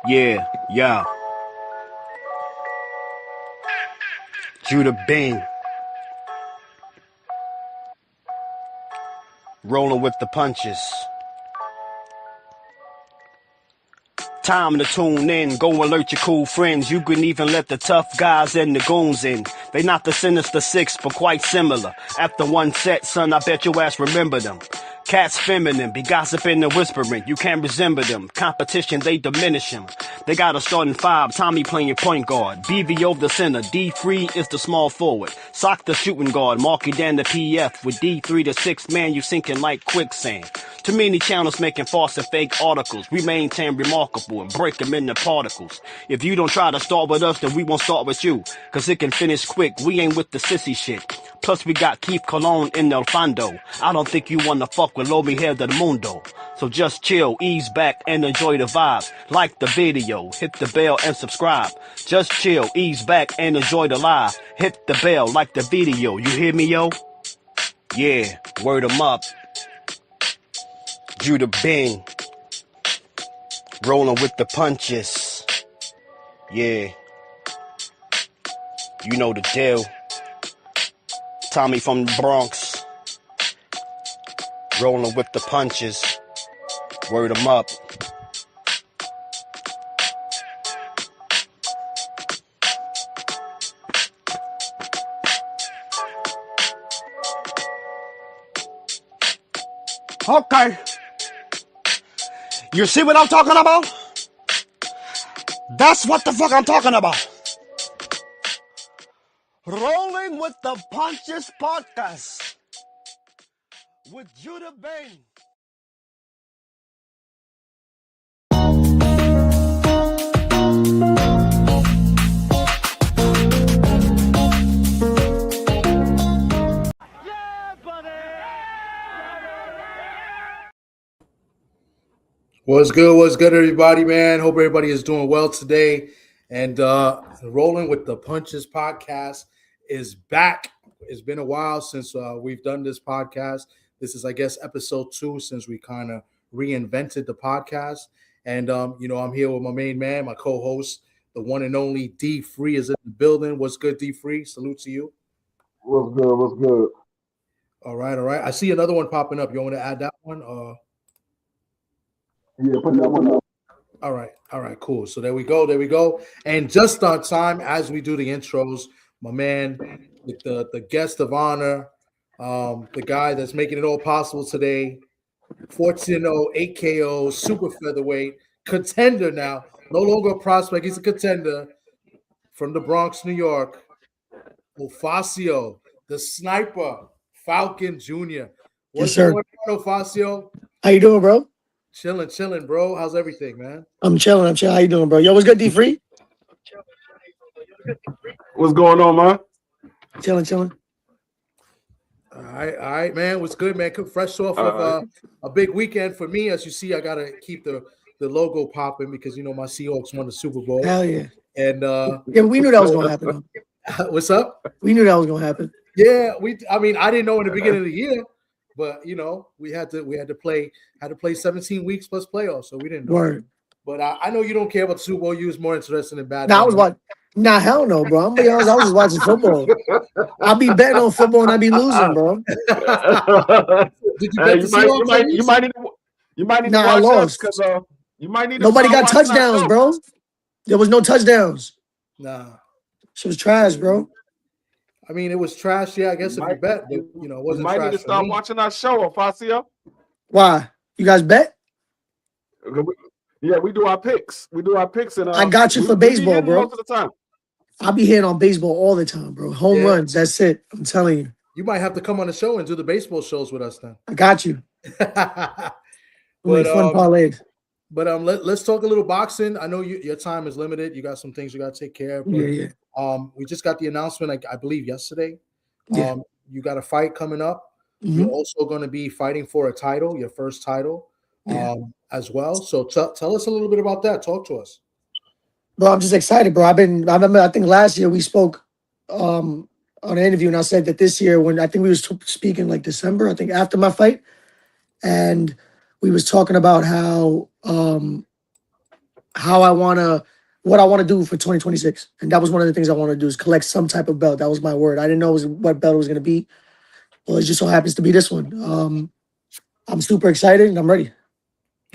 Yeah. Judah Bing. Rolling with the punches. Time to tune in, go alert your cool friends. You can even let the tough guys and the goons in. They not the sinister six, but quite similar. After one set, son, I bet your ass remember them. Cats feminine, be gossiping and whispering. You can't resemble them. Competition, they diminish them. They got a starting five, Tommy playing point guard. BVO the center, D3 is the small forward. Sock the shooting guard, Marky Dan the PF. With D3 the sixth man, you sinking like quicksand. Too many channels making false and fake articles. We maintain remarkable and break them into particles. If you don't try to start with us, then we won't start with you. Cause it can finish quick, we ain't with the sissy shit. Plus we got Keith Cologne in El Fondo. I don't think you wanna fuck with Lo Mi Hair del Mundo. So just chill, ease back, and enjoy the vibes. Like the video, hit the bell and subscribe. Just chill, ease back, and enjoy the live. Hit the bell, like the video, you hear me, yo? Yeah, word 'em up. Judah Bing. Rolling with the punches. Yeah. You know the deal. Tommy from the Bronx. Rolling with the punches. Word 'em up. Okay. You see what I'm talking about? That's what the fuck I'm talking about. Rolling with the Punches podcast with Judah Bing. What's good, everybody, man? Hope everybody is doing well today. And Rolling with the Punches podcast is back. It's been a while since we've done this podcast. This is, I guess, episode 2 since we kind of reinvented the podcast. And, I'm here with my main man, my co-host, the one and only D3 is in the building. What's good, D3? Salute to you. What's good? All right. I see another one popping up. You want to add that one? Yeah, put that one up. All right, cool. So there we go. And just on time, as we do the intros, my man, with the guest of honor, the guy that's making it all possible today, 14-0, 8 KO, super featherweight, contender now, no longer a prospect, he's a contender from the Bronx, New York, Ofacio, the sniper, Falcon Jr. What's going on, Ofacio? How you doing, bro? Chilling, bro. How's everything, man? I'm chilling. How you doing, bro? Yo, what's good, D3? What's going on, man? Chilling. All right, man. What's good, man? Fresh off of a big weekend for me. As you see, I gotta keep the logo popping because my Seahawks won the Super Bowl. Hell yeah! And yeah, we knew that was gonna happen. What's up? We knew that was gonna happen. Yeah, I didn't know in the beginning of the year, but we had to play 17 weeks plus playoffs, so we didn't know. Word. But I know you don't care about the Super Bowl. You was more interested in bad. Nah, I was watching. Nah, hell no, bro. I'm gonna be honest. I was just watching football. I'll be betting on football and I be losing, bro. Did you bet the Seahawks? You might need nah, to I lost because you might need. Nobody got touchdowns, bro. There was no touchdowns. Nah, shit was trash, bro. I mean, it was trash. Yeah, I guess if you bet, but it wasn't trash. You might need to stop watching our show, Ofacio. Why? You guys bet? Yeah, we do our picks. And I got you for baseball, bro. Most of the time. I'll be hitting on baseball all the time, bro. Home runs. That's it. I'm telling you. You might have to come on the show and do the baseball shows with us then. I got you. But fun parlays. But let's talk a little boxing. I know your time is limited. You got some things you got to take care of. But, yeah. We just got the announcement, I believe, yesterday. Yeah. You got a fight coming up. Mm-hmm. You're also going to be fighting for a title, your first title, as well. So tell us a little bit about that. Talk to us. Bro, I'm just excited, bro. I remember, I think last year we spoke on an interview, and I said that this year, when I think we was speaking like December, I think after my fight, and we was talking about how what I want to do for 2026. And that was one of the things I want to do is collect some type of belt. That was my word. I didn't know what belt it was going to be. Well, it just so happens to be this one. I'm super excited and I'm ready.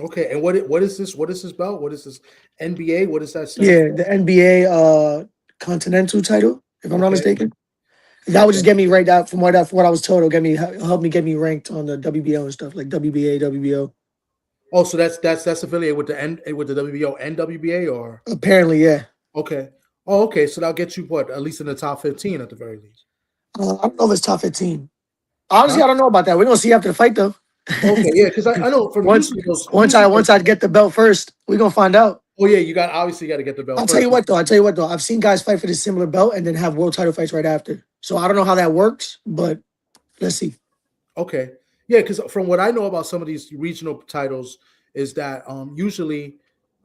Okay, and what is this? What is this belt? What is this NBA? What is that stand Yeah, for? the NBA Continental title, if I'm not Okay. mistaken. That would just get me right out from what I was told. It'll help me get me ranked on the WBO and stuff like WBA, WBO. Oh, so that's affiliated with the WBO and WBA, or Apparently, yeah. okay. Oh, okay. So that'll get you what, at least in the top 15 at the very least. I don't know if it's top 15. Honestly, Huh? I don't know about that. We're gonna see after the fight though. Okay, yeah, because I know from once usually those once I get the belt first, we're gonna find out. oh yeah, you obviously got to get the belt I'll first. tell you what though. I've seen guys fight for this similar belt and then have world title fights right after. So I don't know how that works, but let's see. Okay. Yeah, because from what I know about some of these regional titles is that usually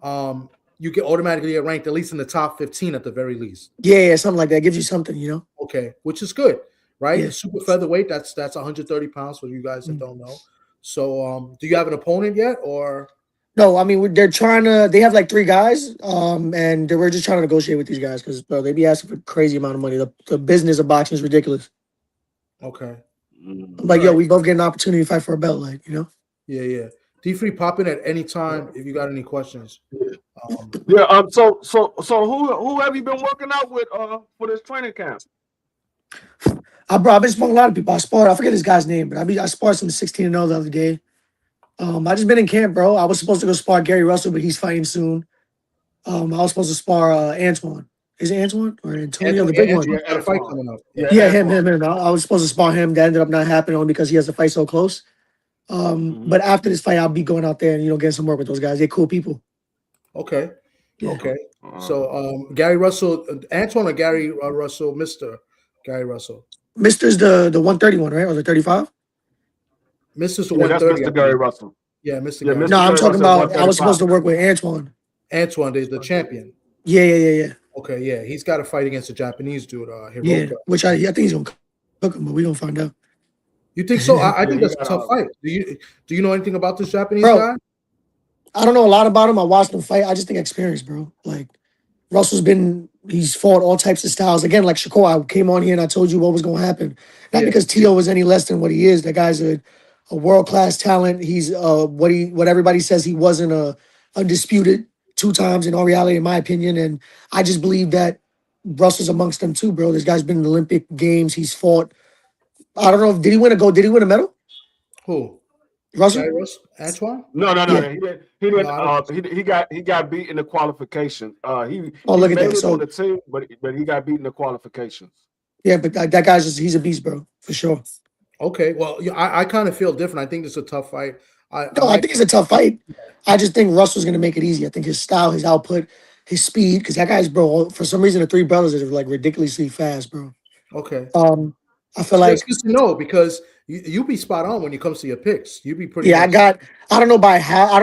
you get automatically get ranked at least in the top 15 at the very least. Yeah, something like that gives you something, you know. Okay, which is good, right? Yeah. Super featherweight, that's 130 pounds for you guys that don't know. So do you have an opponent yet, or No, I mean they're trying to. They have like 3 guys, and we're just trying to negotiate with these guys because bro, they be asking for crazy amount of money. The business of boxing is ridiculous. okay? I'm like, yo, we both get an opportunity to fight for a belt, like you know. Yeah, yeah. D3 pop in at any time if you got any questions. Yeah. So who have you been working out with for this training camp? I've been sparring a lot of people. I forget this guy's name, but I sparred some 16-0 the other day. I just been in camp, bro. I was supposed to go spar Gary Russell, but he's fighting soon. I was supposed to spar Antoine. Is it Antoine or Antonio? The big one. Antoine's got a fight coming up. Yeah, him. I was supposed to spar him. That ended up not happening only because he has to fight so close. But after this fight, I'll be going out there and getting some work with those guys. They're cool people. Okay. Yeah. Okay. So Gary Russell, Antoine or Gary Russell, Mr. Gary Russell. Mr's the 131, right? Or the 35? Mr's the That's 130. Mr. Gary Russell. Yeah, Mr. Yeah, Gary. No, I'm talking about. I was 135. supposed to work with Antoine. Antoine is the champion. Yeah. Okay, yeah, he's got a fight against a Japanese dude, Hiroka. Yeah, which I think he's gonna cook him, but we gonna find out. You think so? I think that's a tough fight. Do you know anything about this Japanese guy? I don't know a lot about him. I watched him fight. I just think experience, bro. Like he's fought all types of styles. Again, like Shakur, I came on here and I told you what was gonna happen. Not because Tio was any less than what he is. That guy's a world-class talent. He's what everybody says he wasn't undisputed 2 times in all reality, in my opinion. And I just believe that Russell's amongst them too, bro. This guy's been in the Olympic Games. He's fought. I don't know. Did he win a medal? Who? Russell? Antoine? No. Yeah. He didn't. He got beat in the qualification. He look at made that. it So, on the team, but he got beat in the qualifications. yeah, but that guy's he's a beast, bro, for sure. Okay, well, I kind of feel different. I think it's a tough fight. I think it's a tough fight. I just think Russell's gonna make it easy. I think his style, his output, his speed, because that guy's, bro, for some reason the 3 brothers are like ridiculously fast, bro. Okay. I feel like it's good to know because you be spot on when it comes to your picks. You be pretty. Yeah, I don't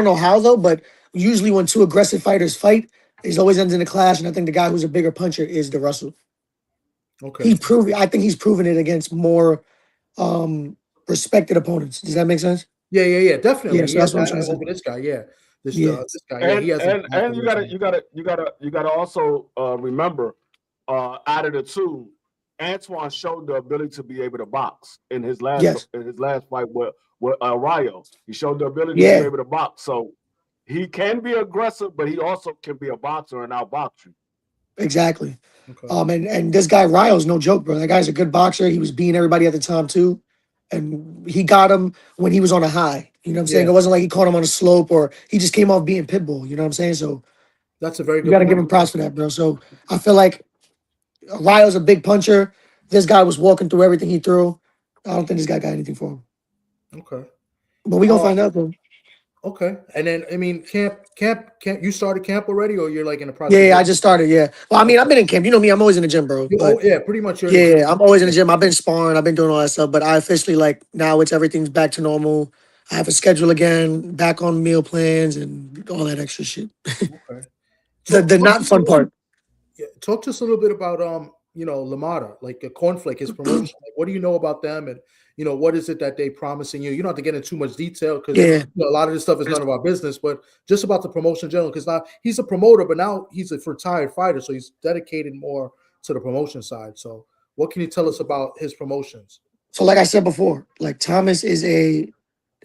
know how though, but usually when 2 aggressive fighters fight, it always ends in a clash, and I think the guy who's a bigger puncher is the Russell. Okay. I think he's proven it against more respected opponents. Does that make sense? Yeah, definitely. Yeah, so that's what I'm trying to say. Over this guy, yeah. This guy, And, he has you gotta also remember, out of the 2, Antoine showed the ability to be able to box in his last fight with Rayo. He showed the ability to be able to box. So he can be aggressive, but he also can be a boxer and outbox you. Exactly. Okay. And this guy Rayo's no joke, bro. That guy's a good boxer. He was beating everybody at the time too. And he got him when he was on a high. You know what I'm saying? It wasn't like he caught him on a slope or he just came off beating Pitbull. You know what I'm saying? So that's a very good you got to give him props for that, bro. So I feel like Rayo's a big puncher. This guy was walking through everything he threw. I don't think this guy got anything for him. Okay. But we gonna find out, bro. Okay. And then I mean, camp. You started camp already, or you're like in the process? Yeah, I just started. Yeah. Well, I mean, I've been in camp. You know me. I'm always in the gym, bro. Pretty much. I'm always in the gym. I've been sparring. I've been doing all that stuff. But I officially now everything's back to normal. I have a schedule again, back on meal plans and all that extra shit. Okay. the not fun part. Yeah. Talk to us a little bit about Lamada, like a Cornflake, his promotion. Like, what do you know about them? And what is it that they promising you? You don't have to get into too much detail because Yeah. a lot of this stuff is none of our business, but just about the promotion in general, because now he's a promoter, but now he's a retired fighter, so he's dedicated more to the promotion side. So what can you tell us about his promotions? So like I said before, like Thomas is a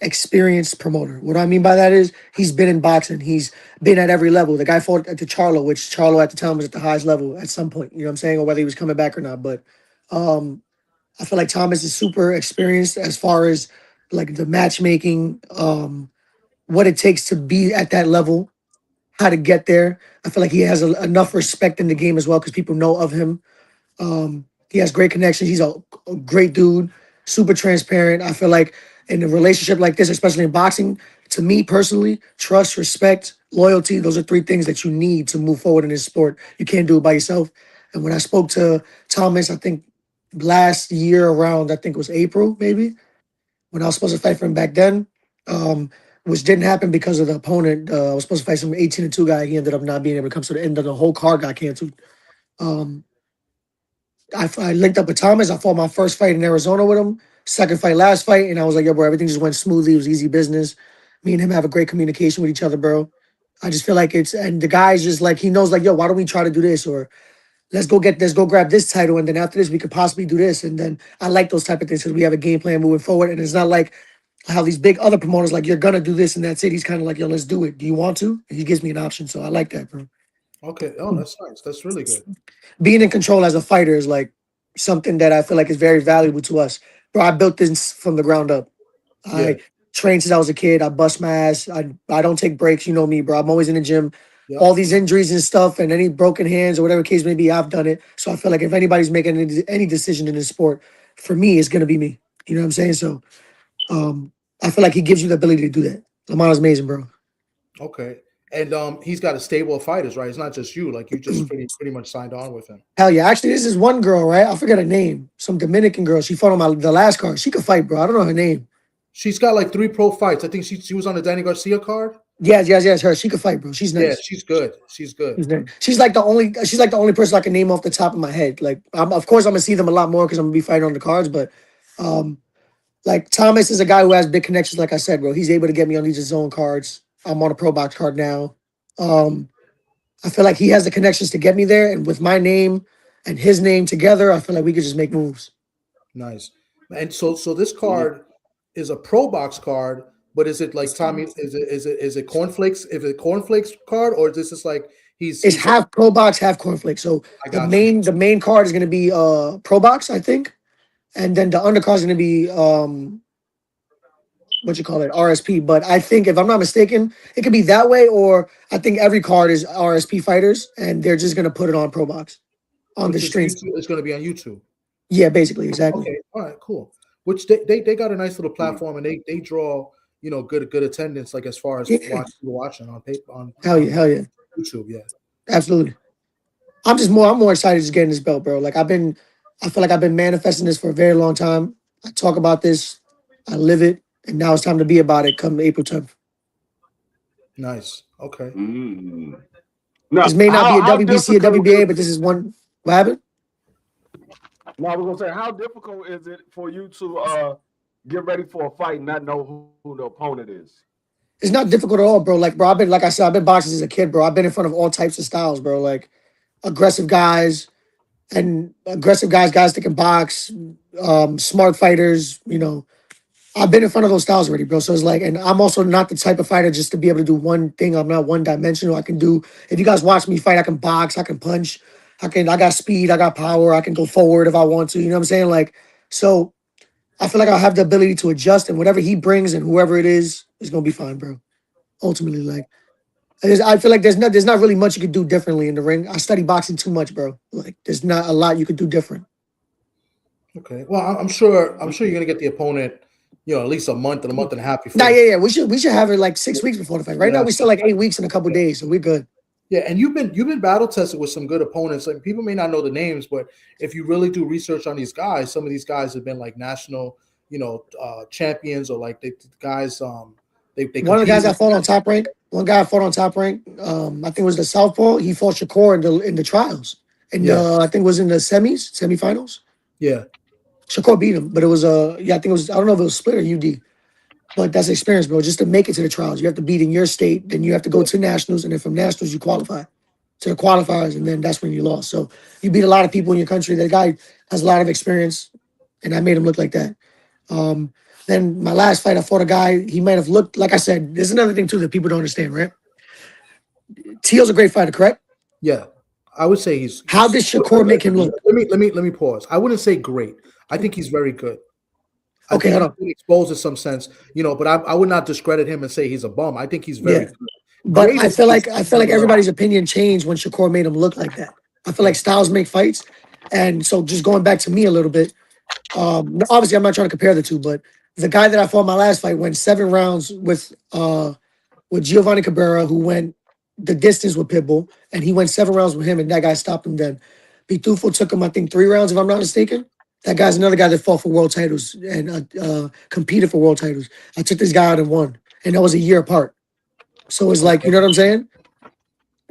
experienced promoter. What I mean by that is he's been in boxing. He's been at every level. The guy fought at the Charlo, which Charlo at the time was at the highest level at some point. You know what I'm saying? Or whether he was coming back or not. But I feel like Thomas is super experienced as far as like the matchmaking, what it takes to be at that level, how to get there. I feel like he has enough respect in the game as well because people know of him. He has great connections. He's a great dude, super transparent. I feel like in a relationship like this, especially in boxing, to me personally, trust, respect, loyalty, those are 3 things that you need to move forward in this sport. You can't do it by yourself. And when I spoke to Thomas, I think last year around, I think it was April, maybe, when I was supposed to fight for him back then, which didn't happen because of the opponent. I was supposed to fight some 18-2 guy. He ended up not being able to come, so the end of the whole card got canceled. I linked up with Thomas. I fought my first fight in Arizona with him. Second fight, last fight, and I was like, yo, bro, everything just went smoothly. It was easy business. Me and him have a great communication with each other, bro. I just feel like and the guy's just like, he knows like, yo, why don't we try to do this? Or let's go grab this title, and then after this, we could possibly do this. And then I like those type of things because we have a game plan moving forward, and it's not like how these big other promoters like, you're gonna do this and that's it. He's kind of like, yo, let's do it. Do you want to? And he gives me an option, so I like that, bro. Okay. Oh, that's nice. That's really good. Being in control as a fighter is like something that I feel like is very valuable to us. Bro, I built this from the ground up. I trained since I was a kid. I bust my ass. I don't take breaks. You know me, bro. I'm always in the gym. Yep. All these injuries and stuff and any broken hands or whatever case may be, I've done it. So I feel like if anybody's making any decision in this sport, for me, it's going to be me. You know what I'm saying? So I feel like he gives you the ability to do that. Lamont is amazing, bro. Okay. And he's got a stable of fighters, right? It's not just you. Like you just pretty much signed on with him. Hell yeah. Actually, this is one girl, right? I forget her name. Some Dominican girl. She fought on the last card. She could fight, bro. I don't know her name. She's got like 3 pro fights. I think she was on the Danny Garcia card. Yes, her. She could fight, bro. She's nice. Yeah, she's good. She's good. She's like the only person I can name off the top of my head. Like, of course, I'm gonna see them a lot more because I'm gonna be fighting on the cards. But, like Thomas is a guy who has big connections. Like I said, bro, he's able to get me on these zone cards. I'm on a pro box card now. I feel like he has the connections to get me there, and with my name and his name together, I feel like we could just make moves. Nice. And so this card is a pro box card. But is it like Tommy? Is it cornflakes? Is it cornflakes card, or is this just like it's half pro box, half cornflakes? So the main card is going to be pro box, I think, and then the undercard is going to be RSP. But I think if I'm not mistaken, it could be that way, or I think every card is RSP fighters, and they're just going to put it on pro box on the stream. It's going to be on YouTube. Yeah, basically, exactly. Okay, all right, cool. Which they got a nice little platform, and they draw. Good attendance, like as far as watching on paper on hell yeah YouTube, yeah, absolutely. I'm more excited just getting this belt, bro. Like I feel like I've been manifesting this for a very long time. I talk about this, I live it, and now it's time to be about it. Come April 10th. Nice. Okay. Now, this may not be a WBC or WBA, but this is one. What happened? No, I was gonna say, how difficult is it for you to get ready for a fight and not know who the opponent is? It's not difficult at all, bro. Like, bro, I've been boxing as a kid, bro. I've been in front of all types of styles, bro. Like aggressive guys guys that can box, smart fighters, I've been in front of those styles already, bro. So it's like, and I'm also not the type of fighter just to be able to do one thing. I'm not one dimensional. I can do, if you guys watch me fight, I can box, I can punch, I got speed, I got power, I can go forward if I want to, you know what I'm saying? Like, so I feel like I have the ability to adjust, and whatever he brings and whoever it is gonna be fine, bro. Ultimately, like I feel like there's not really much you could do differently in the ring. I study boxing too much, bro. Like there's not a lot you could do different. Okay. Well, I'm sure you're gonna get the opponent, at least a month and a half before. Nah, yeah. We should have it like 6 weeks before the fight. Right now we still like 8 weeks in a couple of days, so we're good. Yeah, and you've been battle tested with some good opponents. Like people may not know the names, but if you really do research on these guys, some of these guys have been like national, champions, or like the guys. They one of the guys that fought on Top Rank. One guy fought on Top Rank. I think it was the Southpaw. He fought Shakur in the trials, and I think it was in the semifinals. Yeah. Shakur beat him, but it was I think it was, I don't know if it was split or UD. But that's experience, bro. Just to make it to the trials, you have to beat in your state, then you have to go to nationals, and then from nationals you qualify to the qualifiers, and then that's when you lost. So you beat a lot of people in your country. That guy has a lot of experience, and I made him look like that. Then my last fight, I fought a guy. He might have looked, like I said. There's another thing too that people don't understand, right? Teal's a great fighter, correct? Yeah, I would say he's. How did Shakur make him look? Let me pause. I wouldn't say great. I think he's very good. Okay, hold on. Exposed in some sense, but I would not discredit him and say he's a bum. I think he's very good. But I feel like everybody's opinion changed when Shakur made him look like that. I feel like styles make fights, and so just going back to me a little bit. Obviously, I'm not trying to compare the two, but the guy that I fought my last fight went 7 rounds with Giovanni Cabrera, who went the distance with Pitbull, and he went 7 rounds with him, and that guy stopped him. Then Pitufo took him, I think, 3 rounds, if I'm not mistaken. That guy's another guy that fought for world titles and competed for world titles. I took this guy out and won, and that was a year apart. So it's like, you know what I'm saying?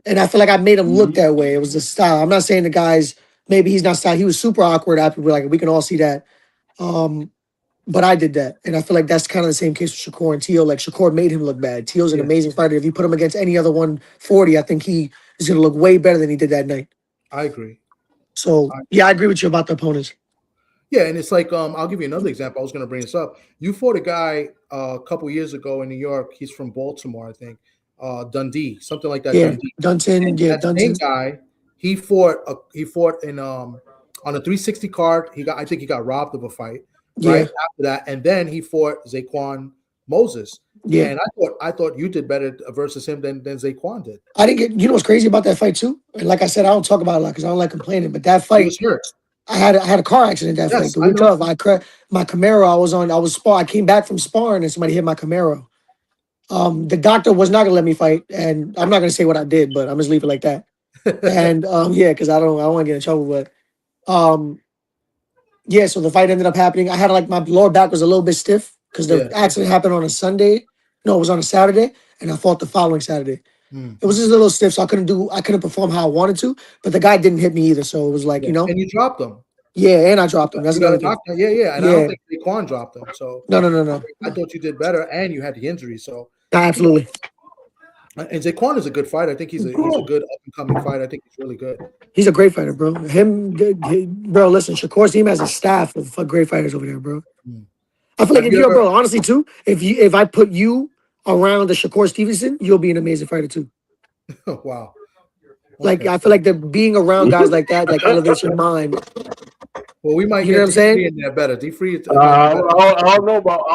And I feel like I made him look that way. It was the style. I'm not saying the guy's, maybe he's not style. He was super awkward. We can all see that. But I did that. And I feel like that's kind of the same case with Shakur and Teal. Like, Shakur made him look bad. Teal's an amazing fighter. If you put him against any other 140, I think he is going to look way better than he did that night. I agree. So, yeah, I agree with you about the opponents. Yeah, and it's like, I'll give you another example. I was going to bring this up. You fought a guy a couple years ago in New York. He's from Baltimore, I think. Dundee, something like that. Yeah, Dundee. Dunton. Same guy. He fought in on a 360 card. I think he got robbed of a fight right after that, and then he fought Zaquan Moses. Yeah, and I thought you did better versus him than Zaquan did. I didn't get. You know what's crazy about that fight too? And like I said, I don't talk about it a lot because I don't like complaining. But that fight, he was hurt. I had a car accident that fight. The week of, my Camaro. I came back from sparring and somebody hit my Camaro. The doctor was not gonna let me fight, and I'm not gonna say what I did, but I'm just leave it like that. And because I don't want to get in trouble. But so the fight ended up happening. I had my lower back was a little bit stiff because the accident happened on a Sunday. No, it was on a Saturday, and I fought the following Saturday. It was just a little stiff, so I couldn't perform how I wanted to. But the guy didn't hit me either, so it was like, And you dropped him. Yeah, and I dropped him. That's another thing. Yeah, and I don't think Zaquan dropped him. So no. I thought you did better, and you had the injury. So absolutely. And Zaquan is a good fighter. I think he's a good up and coming fighter. I think he's really good. He's a great fighter, bro. Bro. Listen, Shakur's team has a staff of great fighters over there, bro. I feel like bro, honestly too, if I put you around the Shakur Stevenson, you'll be an amazing fighter too. Wow. Like, I feel like being around guys like that, elevates your mind. Well, we might get D-Free in there better. D-Free. I don't know about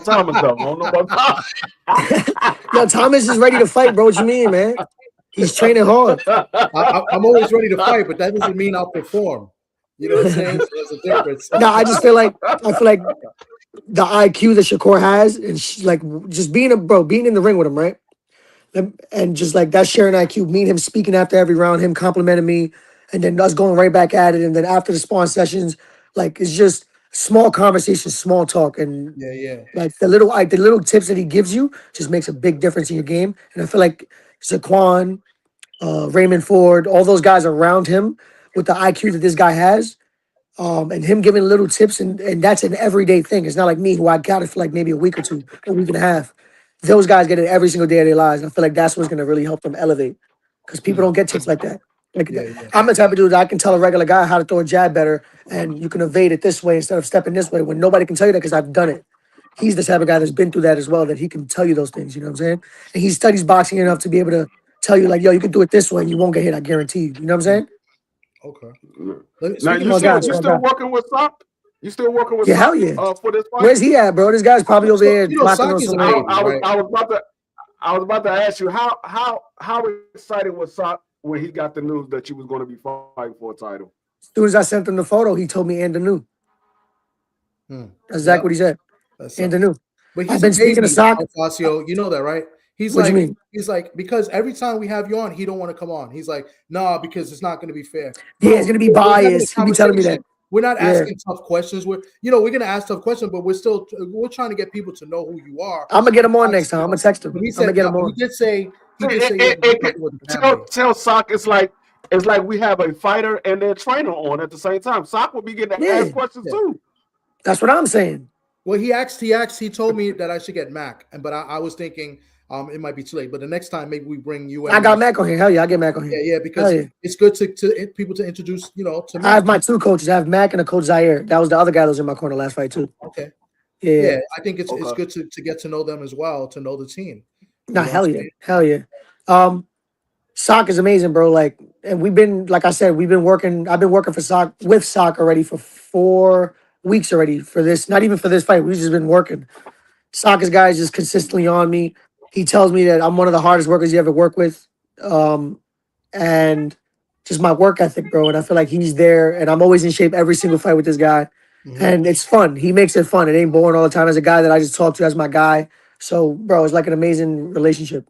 Thomas though. I don't know about Thomas. No, Thomas is ready to fight, bro. What you mean, man? He's training hard. I'm always ready to fight, but that doesn't mean I'll perform. You know what I'm saying? So there's a difference. No, I feel like the IQ that Shakur has, and just being in the ring with him, right? And just that sharing IQ, me and him speaking after every round, him complimenting me, and then us going right back at it. And then after the sparring sessions, it's just small conversations, small talk, and the little tips that he gives you just makes a big difference in your game. And I feel like Zaquan, Raymond Ford, all those guys around him with the IQ that this guy has, and him giving little tips, and that's an everyday thing. It's not like me, who I got it for maybe a week or two, a week and a half. Those guys get it every single day of their lives. And I feel like that's what's going to really help them elevate, because people don't get tips like that. I'm the type of dude that I can tell a regular guy how to throw a jab better, and you can evade it this way instead of stepping this way, when nobody can tell you that because I've done it. He's the type of guy that's been through that as well, that he can tell you those things, you know what I'm saying? And he studies boxing enough to be able to tell you, yo, you can do it this way and you won't get hit, I guarantee you. You know what I'm saying? Okay. Now, you still working with Sock? You still working with Sock? Hell yeah. For this fight? Where's he at, bro? This guy's probably over there. I was about to ask you, how excited was Sock when he got the news that you was going to be fighting for a title? As soon as I sent him the photo, he told me and the new. That's exactly what he said. And the new. But I've been speaking to Sock. Ofacio, you know that, right? He's like, because every time we have you on, he don't want to come on. He's like, nah, because it's not going to be fair. Yeah, it's going to be biased. He be telling me that. We're not asking tough questions. We're going to ask tough questions, but we're trying to get people to know who you are. I'm gonna get him on next time. I'm gonna text him. He said, I'm gonna get him on. He did say tell Sock it's like it's like we have a fighter and their trainer on at the same time. Sock will be getting to ask questions too. That's what I'm saying. Well, he told me that I should get Mac, but I was thinking it might be too late. But the next time, maybe we bring you. I got Mac on here. Hell yeah, I get Mac on here. Yeah, because it's good to people to introduce. To Mac. I have my two coaches. I have Mac and a coach Zaire. That was the other guy that was in my corner last fight too. Okay. Yeah, I think it's good to get to know them as well, to know the team. Nah, hell yeah. Sock is amazing, bro. Like, and we've been, like I said, we've been working. I've been working for Sock with Sock already for 4 weeks already for this. Not even for this fight. We've just been working. Sock's guy is just consistently on me. He tells me that I'm one of the hardest workers you ever work with, and just my work ethic, bro. And I feel like he's there, and I'm always in shape every single fight with this guy. Mm-hmm. And it's fun. He makes it fun. It ain't boring all the time. As a guy that I just talk to as my guy. So, bro, it's like an amazing relationship.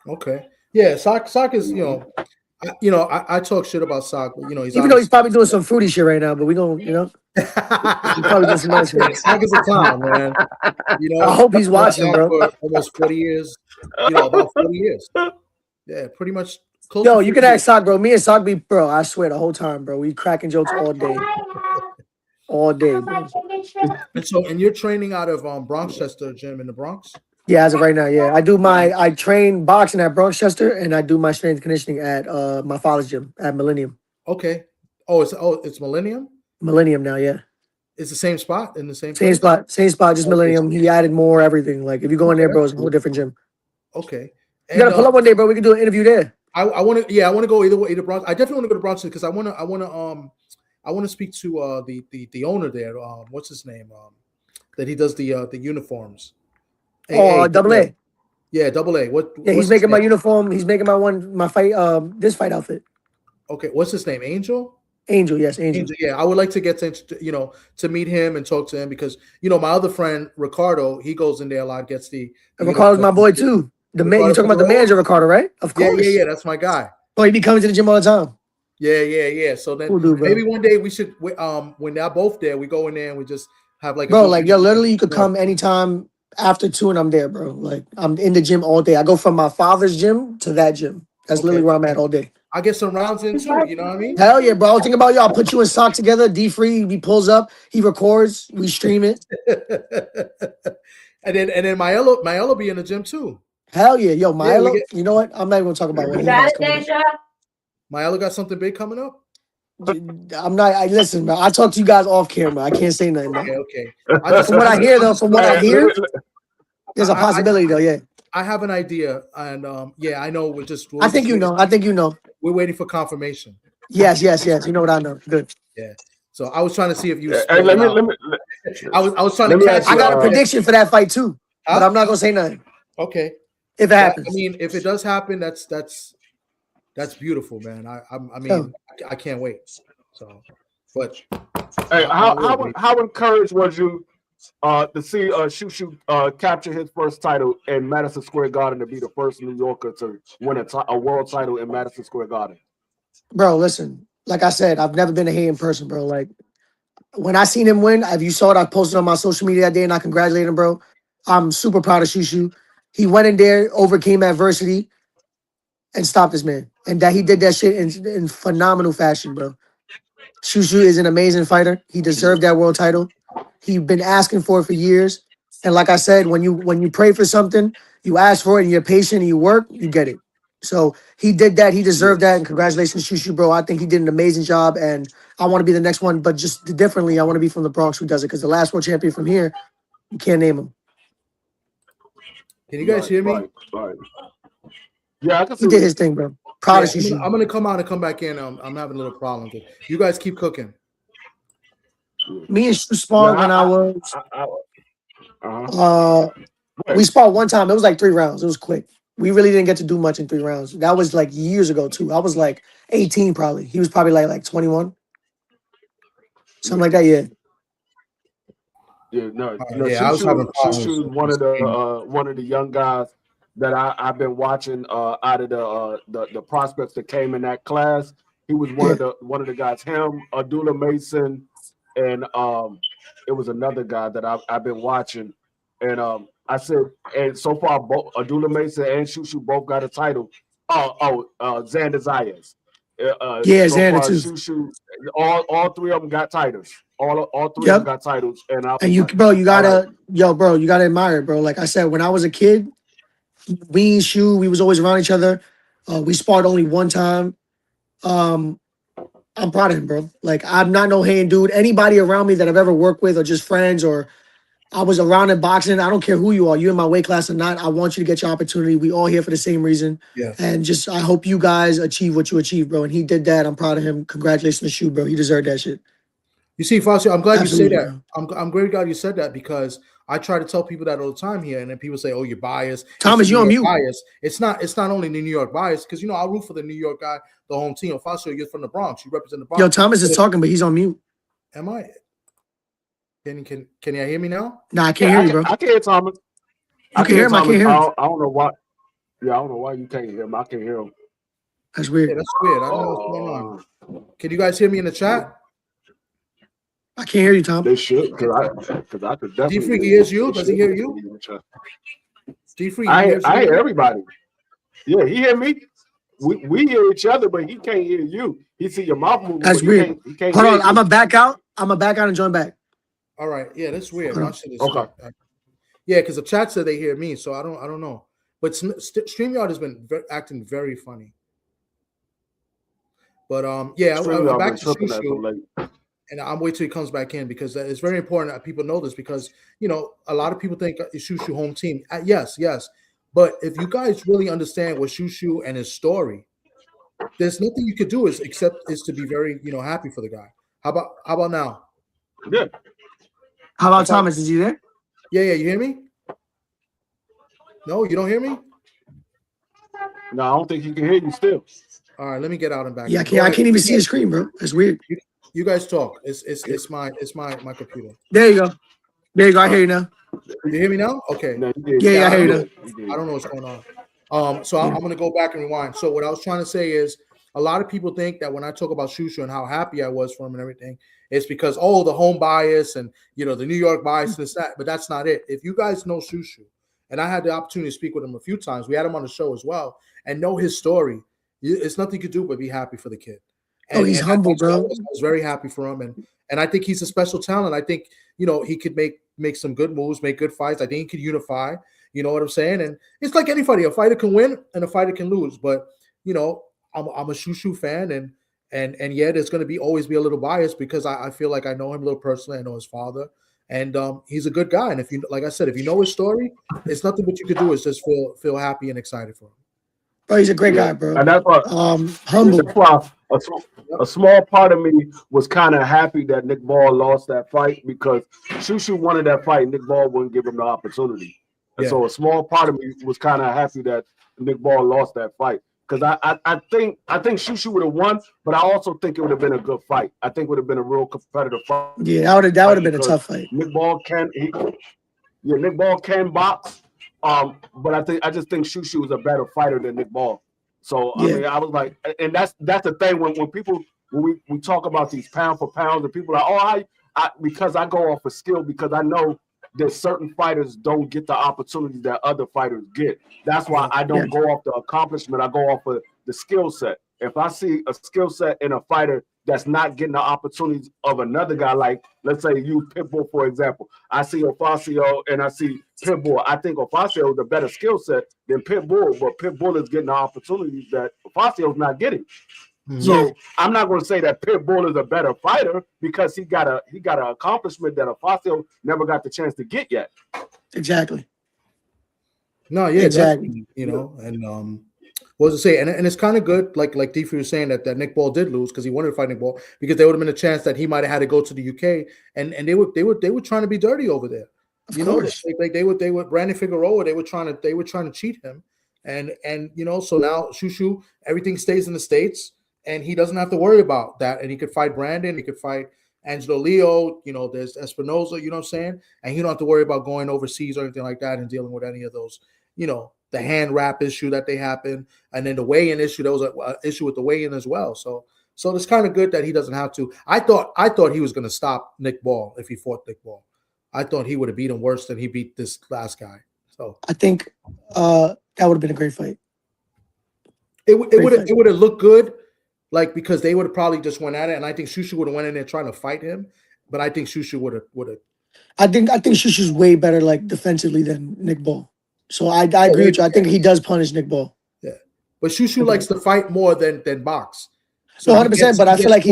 Okay. Yeah, Sock is, I talk shit about Sock, but he's even though he's probably doing some fruity shit right now, but we gonna, he's probably doing some other shit. Sock is a clown, man. I hope he's watching, bro. For almost 40 years, about 40 years. Yeah, pretty much. Close Yo, you can ask Sock, bro. Me and Sock be, bro. I swear, the whole time, bro. We cracking jokes all day. All day, bro. And you're training out of Bronxchester gym in the Bronx? Yeah, as of right now, yeah. I train boxing at Bronxchester, and I do my strength conditioning at my father's gym at Millennium. Okay. It's Millennium? Millennium now, yeah. It's the same spot in the same spot, just Millennium. He added more everything. Like if you go in there, bro, it's a whole different gym. Okay. You gotta pull up one day, bro. We can do an interview there. I want to go either Bronx. I definitely want to go to Bronx because I want to speak to the owner there. What's his name? That he does the uniforms. Double A. Yeah, Double A. He's making my uniform. He's making my fight. This fight outfit. Okay, what's his name? Angel. Yes, Angel. Yeah, I would like to get to meet him and talk to him because my other friend Ricardo, he goes in there a lot. Gets Ricardo's my boy too. You're talking about the manager Ricardo, right? Of course. Yeah. That's my guy. Oh, he be coming to the gym all the time. Yeah. So then maybe one day we should, when they're both there, we go in there and we just have literally you could come anytime after 2 and I'm there, bro. Like I'm in the gym all day. I go from my father's gym to that gym. That's literally where I'm at all day. I get some rounds in too, you know what I mean? Hell yeah, bro. I was thinking about y'all. Put you and Sock together, D-Free. He pulls up, he records, we stream it. and then Maelo be in the gym too. Hell yeah, yo, Maelo. You know what? I'm not even gonna talk about what he has coming up. Maelo got something big coming up? I'm not. Listen, man. I talk to you guys off camera. I can't say nothing. Okay. From what I hear, there's a possibility though. Yeah. I have an idea, and I know I think you know. We're waiting for confirmation. Yes. You know what I know. Good. Yeah. So I was trying to see if you. I was trying to catch. I got a prediction for that fight too, but I'm not gonna say nothing. Okay. If it happens, I mean, if it does happen, that's beautiful, man. I can't wait. So, but hey, how encouraged was you to see Shushu capture his first title in Madison Square Garden to be the first New Yorker to win a world title in Madison Square Garden? Bro, listen. Like I said, I've never been a hater in person, bro. Like when I seen him win, if you saw it, I posted on my social media that day, and I congratulated him, bro. I'm super proud of Shushu. He went in there, overcame adversity, and stopped this man. And that he did that shit in phenomenal fashion, bro. Shushu is an amazing fighter. He deserved that world title. He's been asking for it for years. And like I said, when you pray for something, you ask for it and you're patient and you work, you get it. So he did that. He deserved that. And congratulations, Shushu, bro. I think he did an amazing job. And I want to be the next one. But just differently, I want to be from the Bronx who does it. Because the last world champion from here, you can't name him. Can you guys hear me? Right. Yeah, I can see. He did his thing, bro. Proud of Shushu. I'm gonna come out and come back in. I'm having a little problem. You guys keep cooking. Me and Shushu sparred when I was. We sparred one time. It was like 3 rounds. It was quick. We really didn't get to do much in 3 rounds. That was like years ago too. I was like 18 probably. He was probably like 21. Something like that, yeah. Yeah, no, I was having Shushu's one of the young guys that I've been watching out of the prospects that came in that class. He was one of the guys. Him, Abdullah Mason, and it was another guy that I've been watching. And I said, and so far both Abdullah Mason and Shushu both got a title. Xander Zayas. Yeah, So Xander far, too. Shushu, all three of them got titles. All three of them Yep. got titles. And you gotta admire it, bro. Like I said, when I was a kid, me and Shu, we was always around each other. We sparred only one time. I'm proud of him, bro. Like, I'm not no hand dude. Anybody around me that I've ever worked with or just friends or I was around in boxing, I don't care who you are, you in my weight class or not, I want you to get your opportunity. We all here for the same reason. Yes. And just, I hope you guys achieve what you achieve, bro. And he did that. I'm proud of him. Congratulations to Shu, bro. He deserved that shit. You see, Ofacio, I'm glad Absolutely, you say that. I'm very glad you said that because I try to tell people that all the time here, and then people say, "Oh, you're biased." Thomas, you on mute. Bias. It's not only the New York bias because I root for the New York guy, the home team. Ofacio, you're from the Bronx. You represent the Bronx. Yo, Thomas is talking, but he's on mute. Am I? Can you hear me now? Nah, I can't hear you, bro. I can hear Thomas. I can hear him. I can't hear him. I don't know why. Yeah, I don't know why you can't hear him. I can hear him. That's weird. Yeah, that's weird. I don't know what's going on. Can you guys hear me in the chat? I can't hear you, Tom. They should, because I could definitely. D-Free hears you. Does he hear you? D-Free, I hear everybody. Yeah, he hear me. We hear each other, but he can't hear you. He see your mouth moving. That's weird. He can't Hold on, you. I'm gonna back out. And join back. All right. Yeah, that's weird. Okay. Yeah, because the chat said they hear me, so I don't know. But StreamYard has been acting very funny. But I'm back to Shushu, and I'm wait till he comes back in because it's very important that people know this because a lot of people think Shushu home team. Yes, but if you guys really understand what Shushu and his story, there's nothing you could do except to be very happy for the guy. How about now? Yeah. How about Thomas? Is he there? Yeah. You hear me? No, you don't hear me? No, I don't think he can hear you still. All right, let me get out and back. Yeah, I can't even see his screen, bro. That's weird. You guys talk. It's my computer. There you go. I hear you now. You hear me now? Okay. No, yeah, I hear you now. I don't know what's going on. So I'm going to go back and rewind. So what I was trying to say is a lot of people think that when I talk about Shushu and how happy I was for him and everything, it's because, the home bias and, the New York bias and this, that. But that's not it. If you guys know Shushu, and I had the opportunity to speak with him a few times, we had him on the show as well, and know his story, it's nothing you could do but be happy for the kid. He's humble, bro. I was very happy for him. And I think he's a special talent. I think, he could make some good moves, make good fights. I think he could unify. You know what I'm saying? And it's like anybody. A fighter can win and a fighter can lose. But, I'm a Shushu fan. And yet there's going to always be a little bias because I feel like I know him a little personally. I know his father. And he's a good guy. And if you, like I said, if you know his story, it's nothing what you could do is just feel happy and excited for him. Bro, he's a great guy, bro. And that's why humble. That's why a small part of me was kind of happy that Nick Ball lost that fight because Shushu wanted that fight. Nick Ball wouldn't give him the opportunity. And so a small part of me was kind of happy that Nick Ball lost that fight. Because I think Shushu would have won, but I also think it would have been a good fight. I think it would have been a real competitive fight. Yeah, that would have been a tough fight. Nick Ball can box. But I just think Shushu is a better fighter than Nick Ball. So I mean, I was like, and that's the thing when we talk about these pound for pounds, and people are like, because I go off of skill because I know that certain fighters don't get the opportunities that other fighters get. That's why I don't go off the accomplishment. I go off of the skill set. If I see a skill set in a fighter that's not getting the opportunities of another guy, like let's say you Pitbull, for example. I see Ofacio and I see Pitbull. I think Ofacio is a better skill set than Pitbull, but Pitbull is getting the opportunities that Ofacio is not getting. So I'm not going to say that Pitbull is a better fighter because he got an accomplishment that Ofacio never got the chance to get yet. Exactly. No, yeah, exactly. And what was it say? And it's kind of good, like D-Free was saying that Nick Ball did lose because he wanted to fight Nick Ball because there would have been a chance that he might have had to go to the UK and they were trying to be dirty over there. Of course. Like they were Brandon Figueroa, they were trying to cheat him. And so now Shushu, everything stays in the States and he doesn't have to worry about that. And he could fight Brandon, he could fight Angelo Leo, there's Espinoza, you know what I'm saying? And he don't have to worry about going overseas or anything like that and dealing with any of those, the hand wrap issue that they happened, and then the weigh-in issue. There was an issue with the weigh-in as well. So it's kind of good that he doesn't have to. I thought he was going to stop Nick Ball if he fought Nick Ball. I thought he would have beat him worse than he beat this last guy. So I think that would have been a great fight. It would have looked good, like because they would have probably just went at it, and I think Shushu would have went in there trying to fight him, but I think Shushu would have. I think Shushu's way better like defensively than Nick Ball. So I agree with you. I think he does punish Nick Ball. Yeah, but Shushu likes to fight more than box. So 100%. But I feel like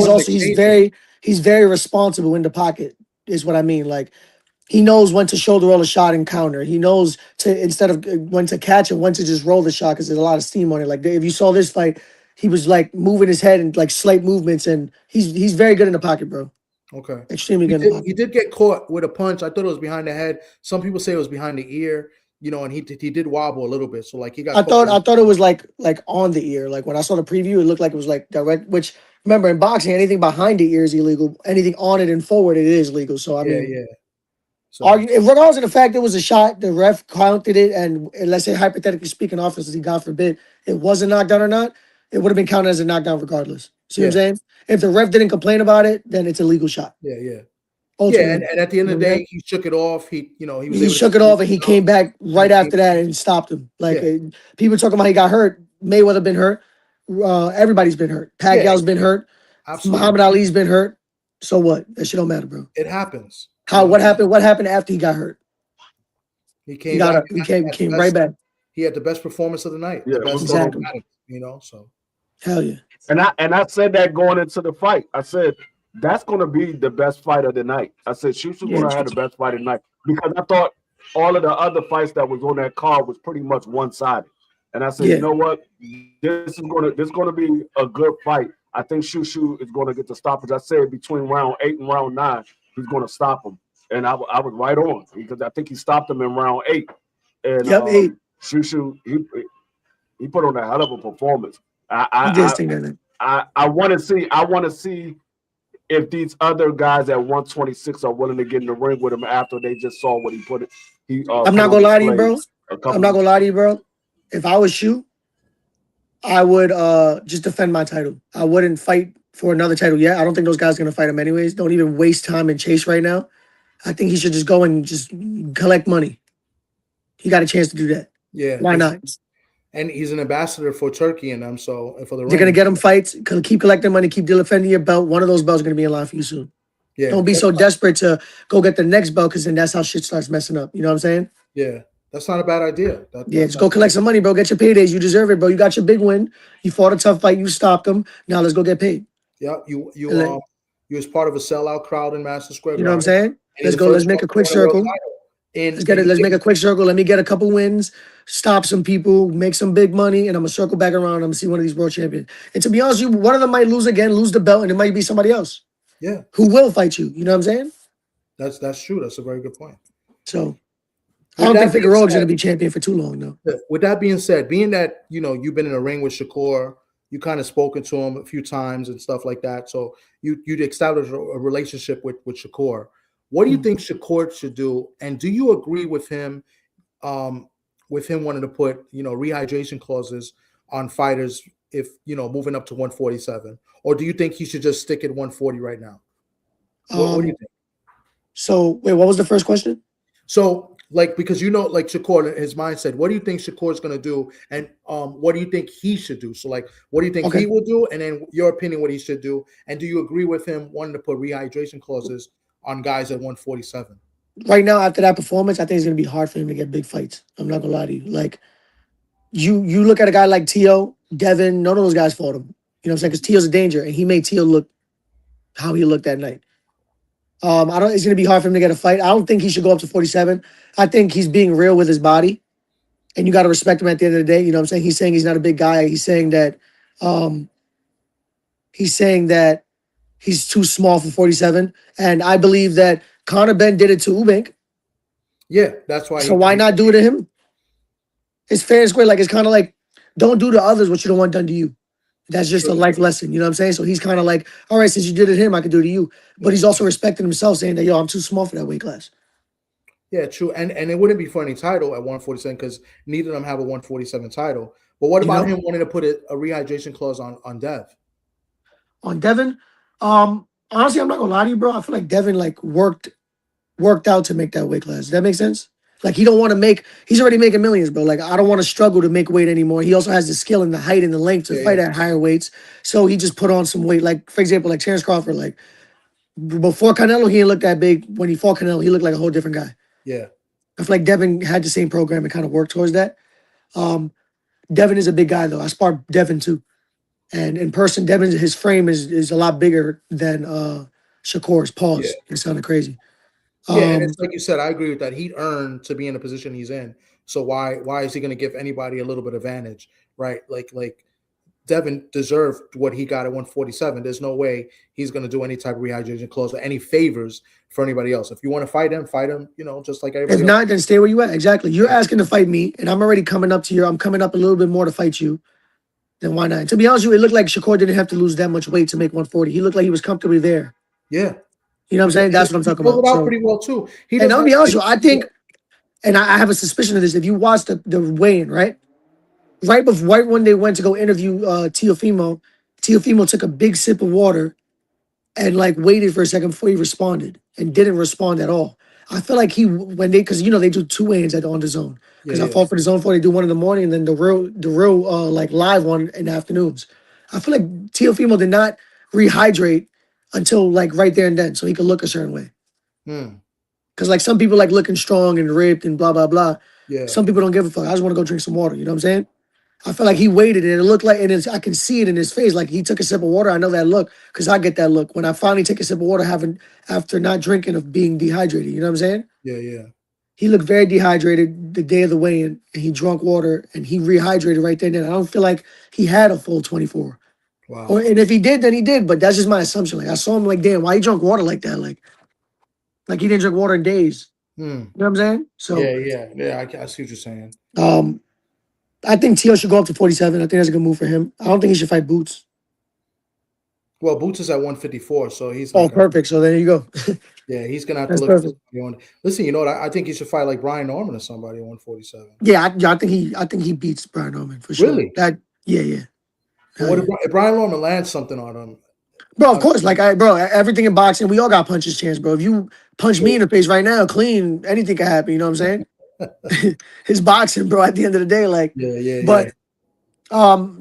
he's very responsible in the pocket. Is what I mean. Like he knows when to shoulder roll a shot and counter. He knows to instead of when to catch and when to just roll the shot because there's a lot of steam on it. Like if you saw this fight, he was like moving his head and like slight movements, and he's very good in the pocket, bro. Okay, extremely good. He did get caught with a punch. I thought it was behind the head. Some people say it was behind the ear. You know, and he did wobble a little bit. So like he got. I thought it was like on the ear. Like when I saw the preview, it looked like it was like direct. Which remember in boxing, anything behind the ear is illegal. Anything on it and forward, it is legal. So I mean, So regardless of the fact it was a shot, the ref counted it, and let's say hypothetically speaking, offensively, God forbid, it was a knockdown or not, it would have been counted as a knockdown regardless. See what I'm saying? If the ref didn't complain about it, then it's a legal shot. Yeah. Ultimately. Yeah, and at the end of the day, he shook it off. He shook it off, and he came back right after that and stopped him. Like people talking about he got hurt. Mayweather been hurt. Everybody's been hurt. Pacquiao's been hurt. Absolutely. Muhammad Ali's been hurt. So what? That shit don't matter, bro. It happens. What happened? What happened after he got hurt? He came right back. He had the best performance of the night. Yeah, exactly. So hell yeah. And I said that going into the fight. I said that's going to be the best fight of the night. I said Shushu's going to have the best fight of the night because I thought all of the other fights that was on that card was pretty much one-sided. And I said, you know what? This is going to be a good fight. I think Shushu is going to get the stoppage. I said between round 8 and round 9, he's going to stop him. And I was right on because I think he stopped him in round 8. And 8. Shushu, he put on a hell of a performance. I want to see if these other guys at 126 are willing to get in the ring with him after they just saw what he put it. I'm not gonna lie to you, bro. I'm not gonna lie to you, bro. If I was Shu, I would just defend my title. I wouldn't fight for another title yet. I don't think those guys are gonna fight him anyways. Don't even waste time and chase right now. I think he should just go and just collect money. He got a chance to do that. Yeah. Why not? And he's an ambassador for Turkey and them, so for the you're gonna get him fights. Keep collecting money. Keep defending your belt. One of those belts is gonna be in line for you soon. Yeah. Don't be so desperate to go get the next belt because then that's how shit starts messing up. You know what I'm saying? Yeah, that's not a bad idea. Just go collect some money, bro. Get your paydays. You deserve it, bro. You got your big win. You fought a tough fight. You stopped him. Now let's go get paid. Yeah, you was part of a sellout crowd in Madison Square Garden. You know what I'm saying? Let's go. Let's make a quick circle. Let's make a quick circle. Let me get a couple wins, stop some people, make some big money, and I'm gonna circle back around. I'm gonna see one of these world champions. And to be honest with you, one of them might lose again, lose the belt, and it might be somebody else. Yeah. Who will fight you? You know what I'm saying? That's true. That's a very good point. So I don't think Figueroa is gonna be champion for too long, though. With that being said, being that you've been in a ring with Shakur, you kind of spoken to him a few times and stuff like that. So you'd established a relationship with Shakur. What do you think Shakur should do? And do you agree with him wanting to put, rehydration clauses on fighters if, moving up to 147? Or do you think he should just stick at 140 right now? What do you think? So, wait, what was the first question? So, because Shakur, his mindset, what do you think Shakur's going to do? And what do you think he should do? So, what do you think he will do? And then your opinion, what he should do? And do you agree with him wanting to put rehydration clauses on guys at 147? Right now, after that performance, I think it's going to be hard for him to get big fights. I'm not going to lie to you. Like, you look at a guy like Tio, Devin, none of those guys fought him. You know what I'm saying? Because Tio's a danger, and he made Tio look how he looked that night. It's going to be hard for him to get a fight. I don't think he should go up to 47. I think he's being real with his body, and you got to respect him at the end of the day. You know what I'm saying? He's saying he's not a big guy. He's saying that he's too small for 47. And I believe that Conor Ben did it to Eubank. Yeah, that's why. So why not do it to him? It's fair and square. Like, it's kind of like, don't do to others what you don't want done to you. That's just a life lesson. You know what I'm saying? So he's kind of like, all right, since you did it to him, I can do it to you. But he's also respecting himself, saying that, yo, I'm too small for that weight class. Yeah, true. And it wouldn't be for any title at 147 because neither of them have a 147 title. But what about him wanting to put a rehydration clause on Dev? On Devin? Honestly, I'm not gonna lie to you, bro. I feel like Devin worked out to make that weight class. Does that make sense? Like he don't want to make. He's already making millions, bro. Like I don't want to struggle to make weight anymore. He also has the skill and the height and the length to fight at higher weights. So he just put on some weight. Like for example, like Terrence Crawford. Like before Canelo, he didn't look that big. When he fought Canelo, he looked like a whole different guy. Yeah. I feel like Devin had the same program and kind of worked towards that. Devin is a big guy though. I sparred Devin too, and in person, his frame is a lot bigger than Shakur's. Pause. Yeah. It sounded crazy. Yeah, and it's like you said, I agree with that. He earned to be in the position he's in. So why is he going to give anybody a little bit of advantage, right? Like Devin deserved what he got at 147. There's no way he's going to do any type of rehydration clause or any favors for anybody else. If you want to fight him, just like everybody else. If not, then stay where you at. Exactly. You're asking to fight me, and I'm already coming up to you. I'm coming up a little bit more to fight you. Then why not? To be honest with you, it looked like Shakur didn't have to lose that much weight to make 140. He looked like he was comfortably there. Yeah. You know what I'm saying? That's what I'm talking about. He pulled it out pretty well too. And I'll be honest with you, I think, and I have a suspicion of this. If you watch the weigh-in, right when they went to go interview Teofimo took a big sip of water and like waited for a second before he responded and didn't respond at all. I feel like because they do two weigh-ins on the zone. Because I fought for the zone 4, they do one in the morning and then the real like live one in the afternoons. I feel like Teofimo did not rehydrate until like right there and then, so he could look a certain way. Because like some people like looking strong and ripped and blah blah blah. Yeah. Some people don't give a fuck. I just want to go drink some water. You know what I'm saying? I feel like he waited and it looked like, and I can see it in his face. Like he took a sip of water. I know that look because I get that look when I finally take a sip of water after not drinking of being dehydrated. You know what I'm saying? Yeah, yeah. He looked very dehydrated the day of the weigh-in, and he drank water and he rehydrated right there and then. I don't feel like he had a full 24. Wow. And if he did, then he did. But that's just my assumption. Like I saw him like, damn, why he drunk water like that? Like he didn't drink water in days. You know what I'm saying? So yeah. I see what you're saying. I think Tio should go up to 47. I think that's a good move for him. I don't think he should fight Boots. Well, Boots is at 154, so he's perfect. So there you go. Yeah, he's gonna have That's to look. perfect. Listen, you know what? I think he should fight like Brian Norman or somebody at 147. Yeah, I think he beats Brian Norman for sure. Really? Yeah. What if Brian Norman lands something on him? Bro, of course. Like everything in boxing, we all got punches chance, bro. If you punch me in the face right now, clean, anything can happen. You know what I'm saying? It's boxing, bro. At the end of the day, like But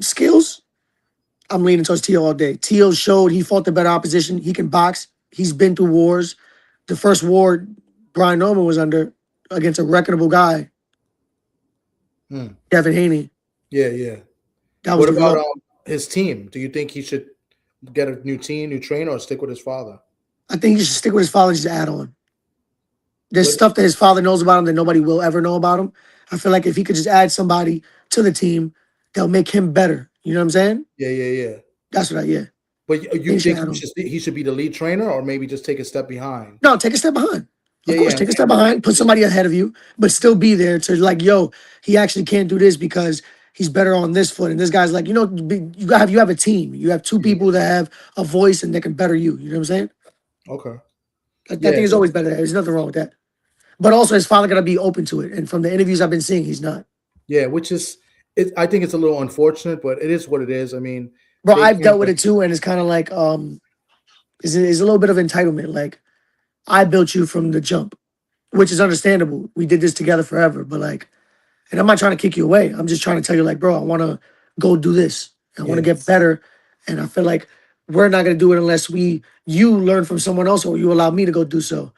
skills, I'm leaning towards Tio all day. Tio showed he fought the better opposition. He can box. He's been through wars. The first war Brian Norman was under against a reputable guy, Devin Haney. Yeah. What about his team? Do you think he should get a new team, new trainer, or stick with his father? I think he should stick with his father, just add on. There's stuff that his father knows about him that nobody will ever know about him. I feel like if he could just add somebody to the team, they'll make him better. You know what I'm saying? Yeah. That's what But you think he should be the lead trainer or maybe just take a step behind? No, take a step behind. Of course, take a step behind, put somebody ahead of you, but still be there to like, yo, he actually can't do this because he's better on this foot. And this guy's like, you have a team. You have two people that have a voice and they can better you. You know what I'm saying? Okay. I think it's always better. There's nothing wrong with that. But also his father got to be open to it. And from the interviews I've been seeing, he's not. Yeah, which is, I think it's a little unfortunate, but it is what it is. I mean, bro, I've dealt with it too. And it's kind of like, it's a little bit of entitlement. Like, I built you from the jump, which is understandable. We did this together forever. But like, and I'm not trying to kick you away. I'm just trying to tell you like, bro, I want to go do this. I want to get better. And I feel like we're not going to do it unless you learn from someone else or you allow me to go do so.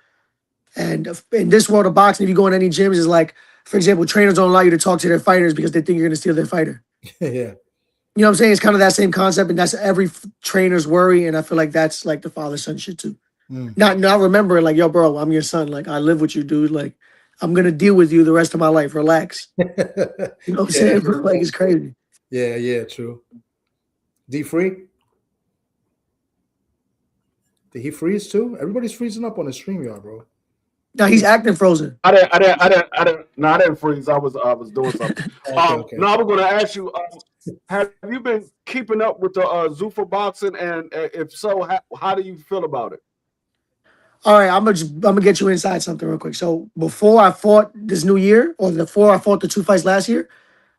And in this world of boxing, if you go in any gyms, it's like, for example, trainers don't allow you to talk to their fighters because they think you're going to steal their fighter. Yeah. You know what I'm saying? It's kind of that same concept, and that's every trainer's worry, and I feel like that's like the father-son shit too. Not remembering like, yo, bro, I'm your son. Like, I live with you, dude. Like, I'm going to deal with you the rest of my life. Relax. You know what I'm saying, bro? Like, it's crazy. Yeah, true. D free? Did he freeze too? Everybody's freezing up on the StreamYard, bro. No, he's acting frozen. I didn't freeze. I was doing something. Okay. No, I was going to ask you, have you been keeping up with the Zuffa boxing? And if so, how do you feel about it? All right, I'm gonna get you inside something real quick. So before I fought this new year, or before I fought the 2 fights last year,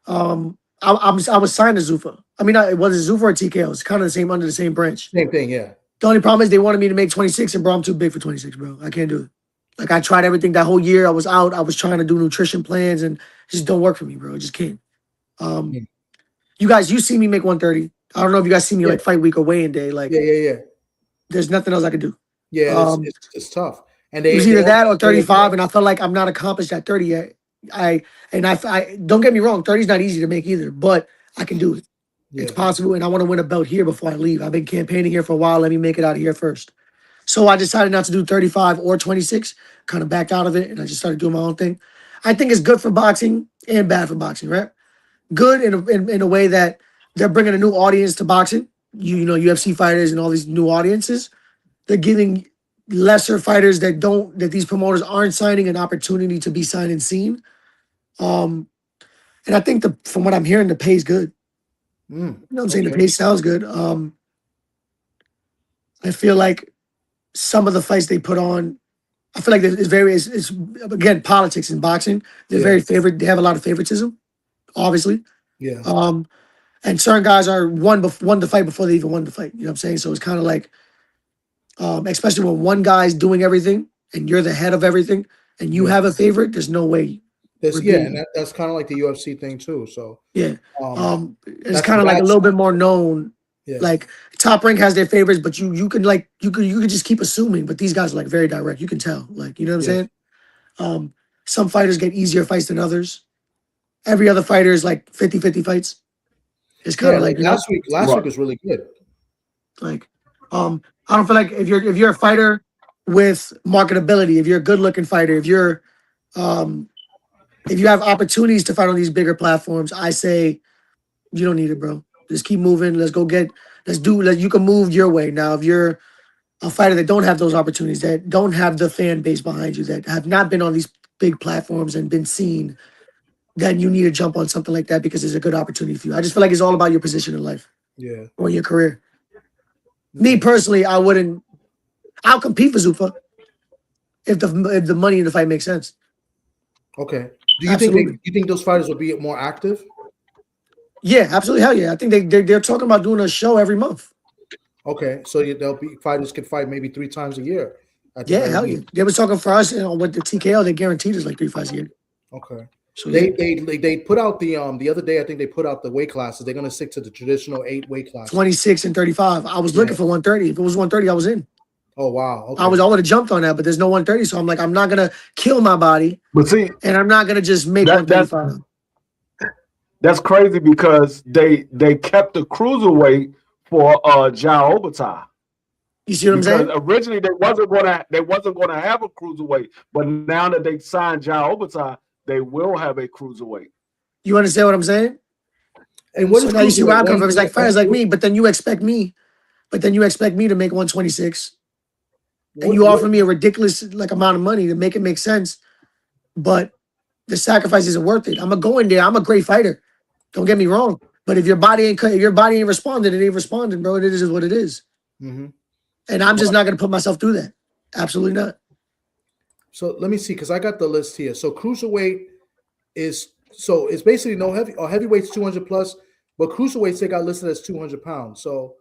I was signed to Zuffa. I mean, it wasn't Zuffa or TKO. It's kind of the same under the same branch. Same thing, yeah. The only problem is they wanted me to make 26, and bro, I'm too big for 26, bro. I can't do it. Like I tried everything that whole year. I was out. I was trying to do nutrition plans and it just don't work for me, bro. It just can't. You guys, you see me make 130. I don't know if you guys see me like fight week or weigh-in day. Like, there's nothing else I could do. Yeah, it's tough. And it was either that or 35, and I felt like I'm not accomplished at 30 yet. I don't get me wrong, 30 is not easy to make either, but I can do it. Yeah. It's possible, and I want to win a belt here before I leave. I've been campaigning here for a while. Let me make it out of here first. So I decided not to do 35 or 26, kind of backed out of it, and I just started doing my own thing. I think it's good for boxing and bad for boxing, right? Good in a way that they're bringing a new audience to boxing. You know, UFC fighters and all these new audiences. They're giving lesser fighters that these promoters aren't signing an opportunity to be signed and seen. And I think from what I'm hearing, the pay's good. You know what I'm saying? The pay sounds good. I feel like some of the fights they put on, I feel like it's again politics in boxing. They're very favored. They have a lot of favoritism, obviously. Yeah. And certain guys are won the fight before they even won the fight. You know what I'm saying? So it's kind of like, especially when one guy's doing everything and you're the head of everything and you have a favorite, there's no way. And that's kind of like the UFC thing too. So it's kind of like a little bit more known. Yeah. Like Top Rank has their favorites, but you could just keep assuming. But these guys are like very direct. You can tell. Like, you know what I'm saying? Some fighters get easier fights than others. Every other fighter is like 50-50 fights. It's kind of like last week was really good. Like, I don't feel like if you're a fighter with marketability, if you're a good looking fighter, if you have opportunities to fight on these bigger platforms, I say you don't need it, bro. Just keep moving. You can move your way. Now, if you're a fighter that don't have those opportunities, that don't have the fan base behind you, that have not been on these big platforms and been seen, then you need to jump on something like that because it's a good opportunity for you. I just feel like it's all about your position in life. Yeah. Or your career. Me personally, I'll compete for Zupa if the money in the fight makes sense. Okay. Do you think those fighters will be more active? Yeah, absolutely. Hell yeah. I think they're talking about doing a show every month. Okay. So fighters can fight maybe 3 times a year. Yeah, hell yeah. They were talking for us, with the TKO, they guaranteed us like 3 fights a year. Okay. So they put out the other day, I think they put out the weight classes. They're gonna stick to the traditional 8 weight classes. 26 and 35. I was looking for 130. If it was 130, I was in. Oh wow. Okay. I would have jumped on that, but there's no 130. So I'm like, I'm not gonna kill my body. But see, and I'm not gonna just make 135. That's crazy because they kept the cruiserweight for Jao Obata. You see what I'm saying? Originally they wasn't gonna have a cruiserweight, but now that they signed Jao Obata, they will have a cruiserweight. You understand what I'm saying? And what is now you see where I'm coming from? It's like fighters like me, but then you expect me to make 126. And you offer me a ridiculous amount of money to make it make sense, but the sacrifice isn't worth it. I'm gonna go in there. I'm a great fighter. Don't get me wrong. But if your body ain't responding, it ain't responding, bro. It is what it is. Mm-hmm. And I'm just not gonna put myself through that. Absolutely not. So let me see, because I got the list here. So cruiserweight it's basically no heavy or heavyweight's 200 plus, but cruiserweights they got listed as 200 pounds. So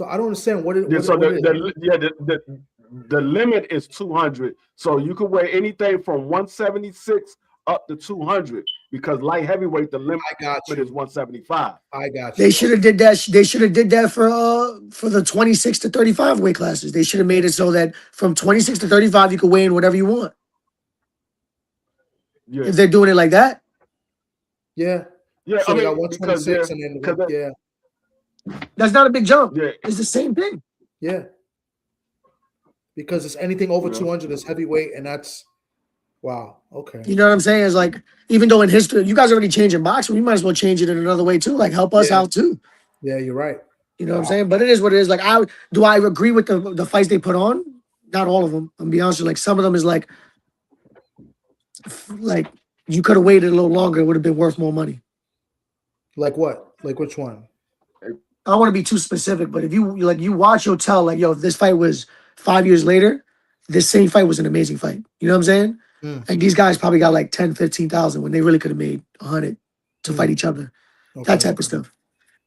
I don't understand what it is. The limit is 200. So you can weigh anything from 176 up to 200 because light heavyweight the limit is 175. I got you. They should have did that. They should have did that for the 26 to 35 weight classes. They should have made it so that from 26 to 35 you can weigh in whatever you want. Yeah. If they're doing it like that. Yeah. Yeah. So they got 126 and then that's not a big jump. Yeah. It's the same thing. Yeah. Because it's anything over 200 is heavyweight, and that's wow. Okay. You know what I'm saying? It's like, even though in history, you guys already changing boxing, we might as well change it in another way too. Like, help us out too. Yeah, you're right. You know what I'm saying? But it is what it is. Like, do I agree with the fights they put on? Not all of them. I'm gonna be honest with you. Like, some of them is like you could have waited a little longer. It would have been worth more money. Like what? Like which one? I don't want to be too specific, but if you watch, you'll tell if this fight was 5 years later, this same fight was an amazing fight. You know what I'm saying? And these guys probably got like 10, 15,000 when they really could have made 100 to fight each other. Okay. That type of stuff.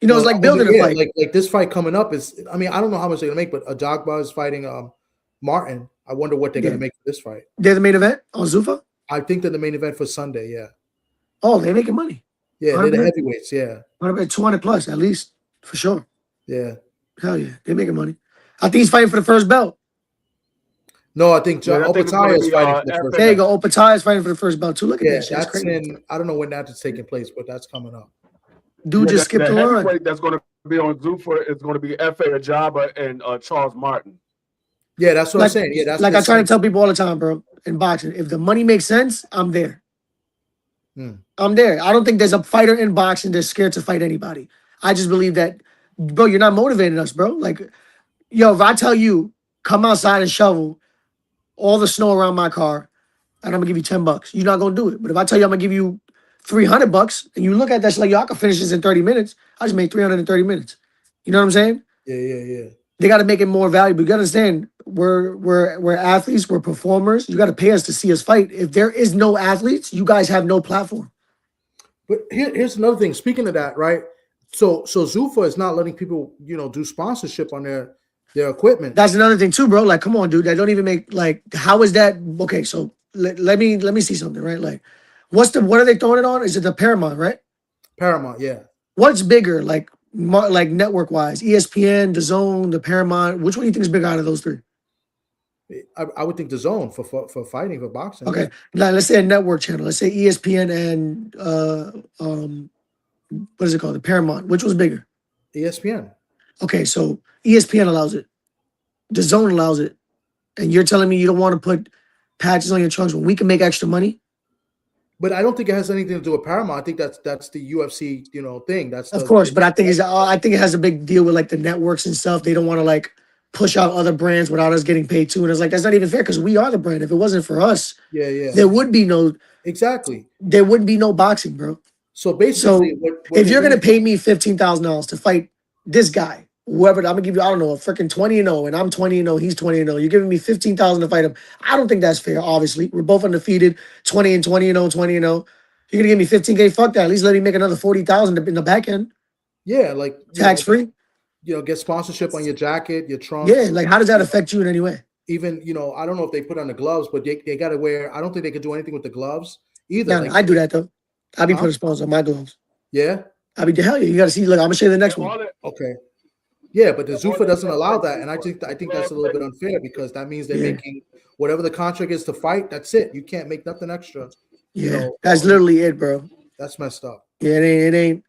You know, it's like building a fight. Like this fight coming up is, I mean, I don't know how much they're gonna make, but Ajagba is fighting Martin. I wonder what they're gonna make for this fight. They're the main event on Zuffa? I think they're the main event for Sunday, yeah. Oh, they're making money. Yeah, they're the heavyweights, yeah. 200 plus, at least, for sure. Yeah. Hell yeah, they're making money. I think he's fighting for the first belt. No, I think Opataya is fighting for the first belt. There you go. Opataya is fighting for the first belt too. Look at that shit. That's in, I don't know when that's taking place, but that's coming up. Dude just skipped the line. That's going to be on Zuffa is going to be F.A. Ajaba and Charles Martin. Yeah, that's what I'm saying. Yeah, that's like I try to tell people all the time, bro. In boxing, if the money makes sense, I'm there. I'm there. I don't think there's a fighter in boxing that's scared to fight anybody. I just believe that, bro, you're not motivating us, bro. Like, yo, if I tell you, come outside and shovel all the snow around my car, and I'm gonna give you $10, you're not gonna do it. But if I tell you I'm gonna give you $300, and you look at that shit like, yo, I can finish this in 30 minutes. I just made 300 in 30 minutes. You know what I'm saying? Yeah. They got to make it more valuable. You got to understand, we're athletes, we're performers. You got to pay us to see us fight. If there is no athletes, you guys have no platform. But here's another thing. Speaking of that, right? So Zuffa is not letting people, do sponsorship on their equipment. That's another thing too, bro. Like, come on, dude. That don't even make, like, how is that? Okay, so let me see something, right? Like, what are they throwing it on? Is it the Paramount, right? Paramount, yeah. What's bigger, like network wise? ESPN, the Zone, the Paramount. Which one do you think is bigger out of those three? I would think the Zone for fighting, for boxing. Okay, now let's say a network channel. Let's say ESPN and what is it called? The Paramount. Which was bigger? ESPN. Okay, so ESPN allows it. The Zone allows it, and you're telling me you don't want to put patches on your trunks when we can make extra money? But I don't think it has anything to do with Paramount. I think that's the UFC, thing. That's of course, but I think it has a big deal with like the networks and stuff. They don't want to like push out other brands without us getting paid too. And it's like, that's not even fair because we are the brand. If it wasn't for us, there would be no There would be no boxing, bro. So basically, if you're gonna pay me $15,000 to fight this guy, whoever, I'm gonna give you, I don't know, a freaking 20-0, and I'm 20-0, he's 20-0. You're giving me $15,000 to fight him. I don't think that's fair. Obviously, we're both undefeated, 20-0, 20-0. You're gonna give me $15K? Fuck that. At least let me make another $40,000 in the back end. Yeah, like tax free. Get sponsorship on your jacket, your trunks. Yeah, like how does that affect you in any way? Even I don't know if they put on the gloves, but they gotta wear. I don't think they could do anything with the gloves either. Nah, I do that though. I be putting sponsors on my gloves. Yeah. I be the hell yeah. You gotta see. Look, I'm gonna show you the next one. Okay. Yeah, but the Zuffa doesn't allow that, and I think that's a little bit unfair because that means they're making whatever the contract is to fight. That's it. You can't make nothing extra. Yeah, that's literally it, bro. That's messed up. Yeah, it ain't.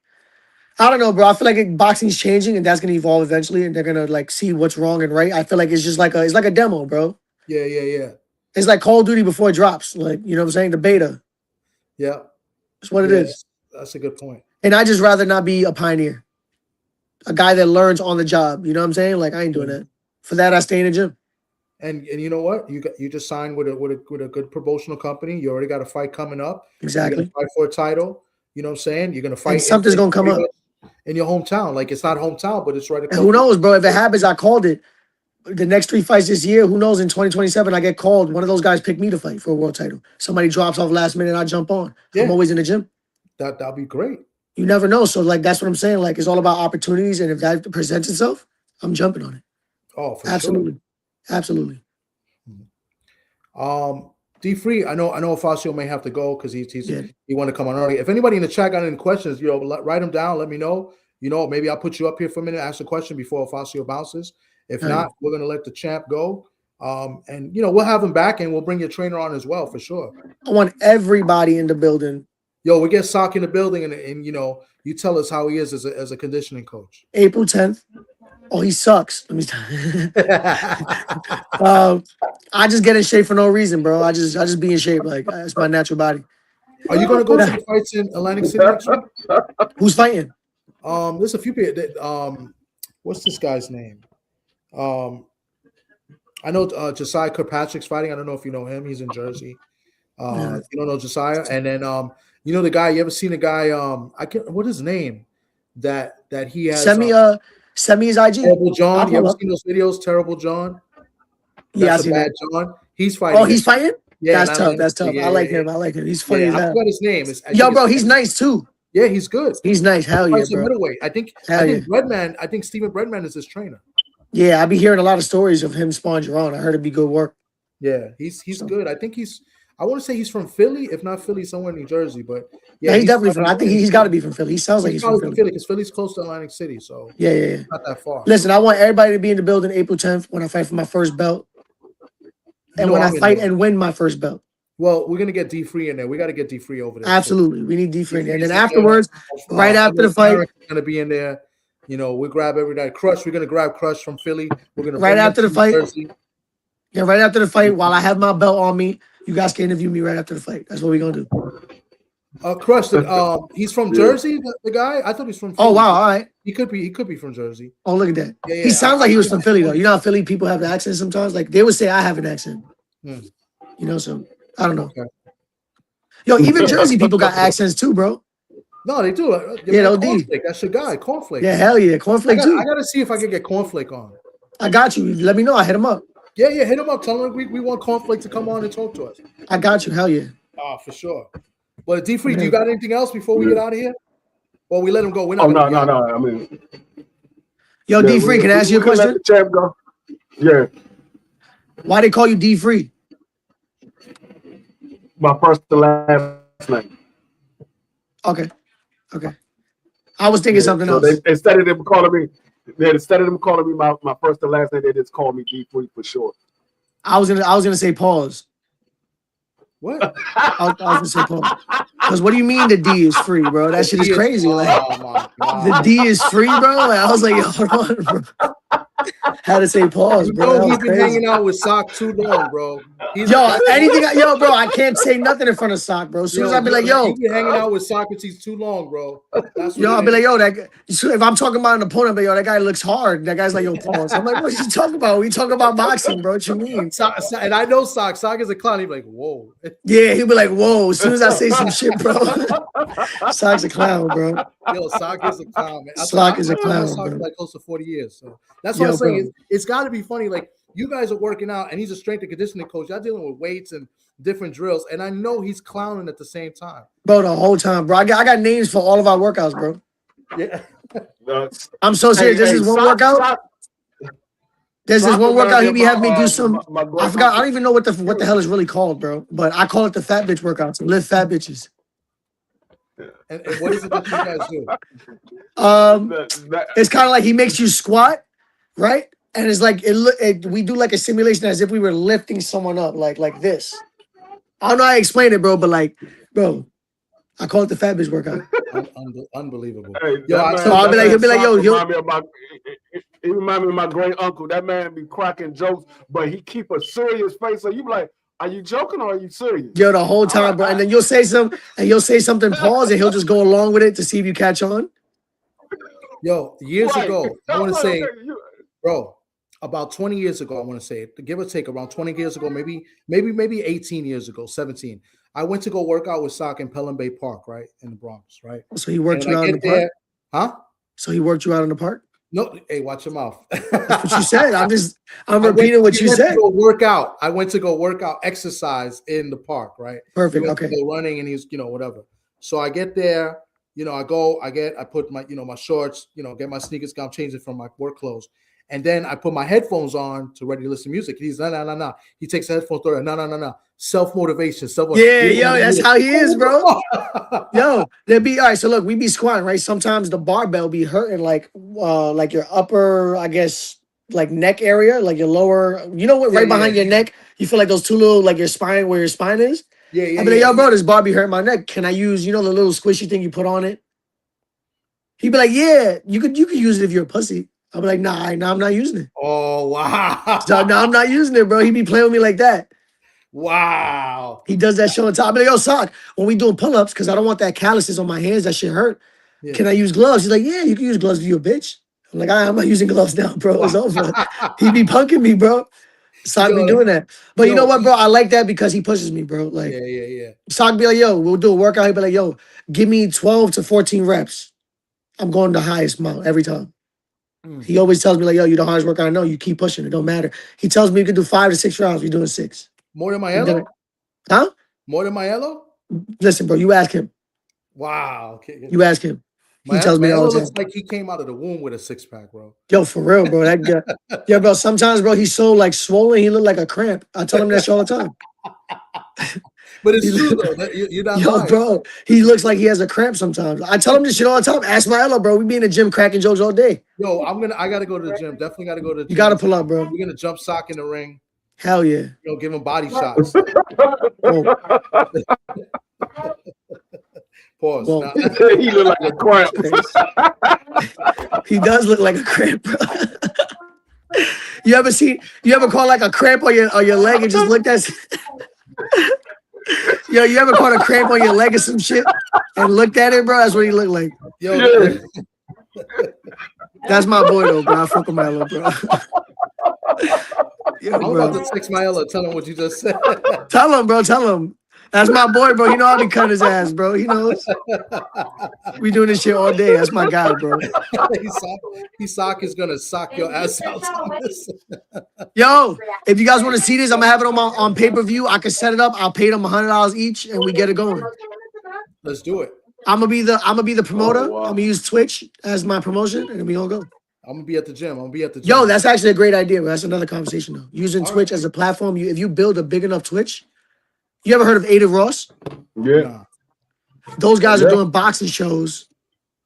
I don't know, bro. I feel like boxing's changing, and that's gonna evolve eventually, and they're gonna like see what's wrong and right. I feel like it's just like a demo, bro. Yeah. It's like Call of Duty before it drops, like you know what I'm saying, the beta. Yeah, that's what it is. That's a good point. And I just rather not be a pioneer, a guy that learns on the job. You know what I'm saying? Like I ain't doing that. For that, I stay in the gym. And you know what? You just signed with a good promotional company. You already got a fight coming up. Exactly. You're gonna fight for a title. You know what I'm saying? You're gonna fight. And something's gonna come up in your hometown. Like it's not hometown, but it's right across. Who knows, bro? If it happens, I called it. The next 3 fights this year, who knows? In 2027, I get called. One of those guys pick me to fight for a world title. Somebody drops off last minute, I jump on. Yeah. I'm always in the gym. That'll be great. You never know. So like that's what I'm saying. Like it's all about opportunities, and if that presents itself, I'm jumping on it. Oh, for absolutely, sure. Absolutely. D Free, I know Ofacio may have to go because he want to come on early. If anybody in the chat got any questions, write them down. Let me know. Maybe I'll put you up here for a minute, ask a question before Ofacio bounces. If not, we're gonna let the champ go. And we'll have him back, and we'll bring your trainer on as well for sure. I want everybody in the building. Yo, we get Sock in the building, and you tell us how he is as a conditioning coach. April 10th. Oh, he sucks. Let me tell you. I just get in shape for no reason, bro. I just be in shape. Like it's my natural body. Are you gonna go to the fights in Atlantic City next week? Who's fighting? There's a few people that what's this guy's name? I know Josiah Kirkpatrick's fighting. I don't know if you know him. He's in Jersey. You don't know Josiah, and then the guy. You ever seen a guy? What is his name? That he has. Send me his IG. Terrible John. You ever seen those videos? Terrible John. That's bad John. He's fighting. Oh, he's fighting. Yeah, that's tough. That's tough. Yeah, I like him. He's funny. I forgot his name. Yo, bro, he's nice too. Yeah, he's good. He's nice. Hell yeah, bro. Middleweight. I think Redman. I think Stephen Redman is his trainer. Yeah, I be hearing a lot of stories of him sparring Jerron. I heard it'd be good work. Yeah, he's good. I think I want to say he's from Philly, if not Philly, somewhere in New Jersey. But yeah, he's definitely from. I think he's got to be from Philly. He sounds like he's from Philly because Philly's close to Atlantic City, so yeah. Not that far. Listen, I want everybody to be in the building April 10th when I fight for my first belt, and when I fight and win my first belt. Well, we're gonna get D Free in there. We got to get D Free over there. Absolutely, we need D Free in there. And then afterwards, right after the fight, gonna be in there. You know, we grab every night. Crush, we're gonna grab Crush from Philly. We're gonna right after the fight. Yeah, right after the fight, while I have my belt on me, you guys can interview me right after the fight. That's what we're gonna do. Crush, he's from Jersey, the guy. I thought he's from Philly. Oh wow, all right. He could be from Jersey. Oh, look at that. Yeah, he sounds like he was from Philly though. You know how Philly people have the accent sometimes? Like they would say I have an accent. You know, so I don't know. Okay. Yo, even Jersey people got accents too, bro. No, they do. Yeah, OD. That's your guy, Cornflake. Yeah, hell yeah, Cornflake too. I gotta see if I can get Cornflake on. I got you. Let me know. I hit him up. Yeah, hit him up. Tell him we want Cornflake to come on and talk to us. I got you. Hell yeah. Oh, for sure. But D Free, do you got anything else before we get out of here? Or we let him go? We're not no. I mean, yo, D Free, can I ask you a question? Let the champ go. Yeah. Why they call you D Free? My first and last name. Okay. I was thinking something else. Instead of them calling me my first and last name, they just call me D Free for short. I was gonna say pause. What? I was gonna say pause. Because what do you mean the D is free, bro? That shit is crazy. Like the D is free, bro. Like, I was like, yo, hold on, bro. Had to say pause, bro. He's been hanging out with Sock too long, bro. Bro, I can't say nothing in front of Sock, bro. As soon as I be like, yo, he's been hanging out with Socrates too long, bro. I'll be like, yo, if I'm talking about an opponent, but yo, that guy looks hard. That guy's like, yo, pause. I'm like, what are you talking about? We talking about boxing, bro. What you mean? And I know Sock. Sock is a clown. He'd be like, whoa. Yeah, he'll be like, whoa. As soon as I say some shit, bro. Sock's a clown, bro. Yo, Sock is a clown, man. Sock is a clown, Sock bro. Like close to 40 years. So that's what I'm saying. It's got to be funny. Like, you guys are working out, and he's a strength and conditioning coach. Y'all dealing with weights and different drills, and I know he's clowning at the same time. Bro, the whole time, bro. I got names for all of our workouts, bro. Yeah. I'm so serious. This is one workout. There's this one workout he be having me do some. I forgot. I don't even know what the hell is really called, bro. But I call it the fat bitch workout. So lift fat bitches. And what is it that you guys do? It's kind of like he makes you squat, right? And it's like we do like a simulation as if we were lifting someone up, like this. I don't know how to explain it, bro, but like, bro, I call it the fat bitch workout. Unbelievable. Hey, yo, he'll be like, yo, he remind me of my great uncle. That man be cracking jokes, but he keep a serious face. So you be like, are you joking or are you serious? Yo, the whole time, bro. And then you'll say something, pause, and he'll just go along with it to see if you catch on. Yo, years ago, I want to say, bro, about 20 years ago, I want to say, give or take around 20 years ago, maybe 18 years ago, 17. I went to go work out with Sock in Pelham Bay Park, right, in the Bronx, right? So he worked you out in the park? Huh? So he worked you out in the park? No, hey, watch your mouth. That's what you said. I'm repeating what you said. I went to go work out, exercise in the park, right? Perfect. Okay. Go running and he's, whatever. So I get there, I put my, my shorts, get my sneakers, I'm changing from my work clothes. And then I put my headphones on to ready to listen to music. He's no. He takes the headphones, no. Self-motivation. Yeah, that's how he is, bro. Yo, all right. So look, we be squatting, right? Sometimes the barbell be hurting like your upper, I guess, like neck area, like your lower, right behind your neck. You feel like those two little, like your spine, where your spine is. Yeah. I be like, yo, bro, this bar be hurting my neck. Can I use, the little squishy thing you put on it? He'd be like, yeah, you could use it if you're a pussy. I'll be like, nah, I'm not using it. Oh, wow. So, no, I'm not using it, bro. He be playing with me like that. Wow. He does that show on top. I'll be like, yo, Sock, when we doing pull-ups, because I don't want that calluses on my hands, that shit hurt. Yeah. Can I use gloves? He's like, yeah, you can use gloves if you're a bitch. I'm like, all right, I'm not using gloves now, bro. It's over. He be punking me, bro. Sock be doing that. But you know what, bro? I like that because he pushes me, bro. Like, yeah. Sock be like, yo, we'll do a workout. He'll be like, yo, give me 12 to 14 reps. I'm going the highest amount every time. He always tells me, like, yo, you're the hardest worker I know. You keep pushing. It don't matter. He tells me you can do 5 to 6 rounds. We're doing 6. More than Maelo? Huh? More than Maelo? Listen, bro, you ask him. Wow. Okay. You ask him. He tells me all the time. Looks like he came out of the womb with a 6-pack, bro. Yo, for real, bro. That guy. Yeah, bro. Sometimes, bro, he's so like swollen. He look like a cramp. I tell him that shit all the time. But it's true though. You're not lying. Bro. He looks like he has a cramp sometimes. I tell him this shit all the time. Ask Myella, bro. We be in the gym cracking jokes all day. Yo, I gotta go to the gym. Definitely gotta go to the gym. You gotta pull up, bro. We're gonna jump sock in the ring. Hell yeah. Give him body shots. Pause. Whoa. He look like a cramp. He does look like a cramp, bro. You ever call like a cramp on your leg and just looked at Yo, you ever caught a cramp on your leg or some shit and looked at it, bro? That's what he looked like. Yo, yeah. That's my boy though, bro. I fuck with my little bro. I'm about to text Myella. Tell him what you just said. Tell him, bro. Tell him. That's my boy, bro. You know how to cut his ass, bro. He knows. We doing this shit all day. That's my guy, bro. Sock is gonna sock your ass out. Yo, if you guys want to see this, I'm gonna have it on pay-per-view. I can set it up. I'll pay them $100 each, and we get it going. Let's do it. I'm gonna be the promoter. I'm gonna use Twitch as my promotion, and we gonna go. I'm gonna be at the gym. Yo, that's actually a great idea. But that's another conversation though. Using Twitch as a platform. If you build a big enough Twitch. You ever heard of Ada Ross? Yeah. Those guys are doing boxing shows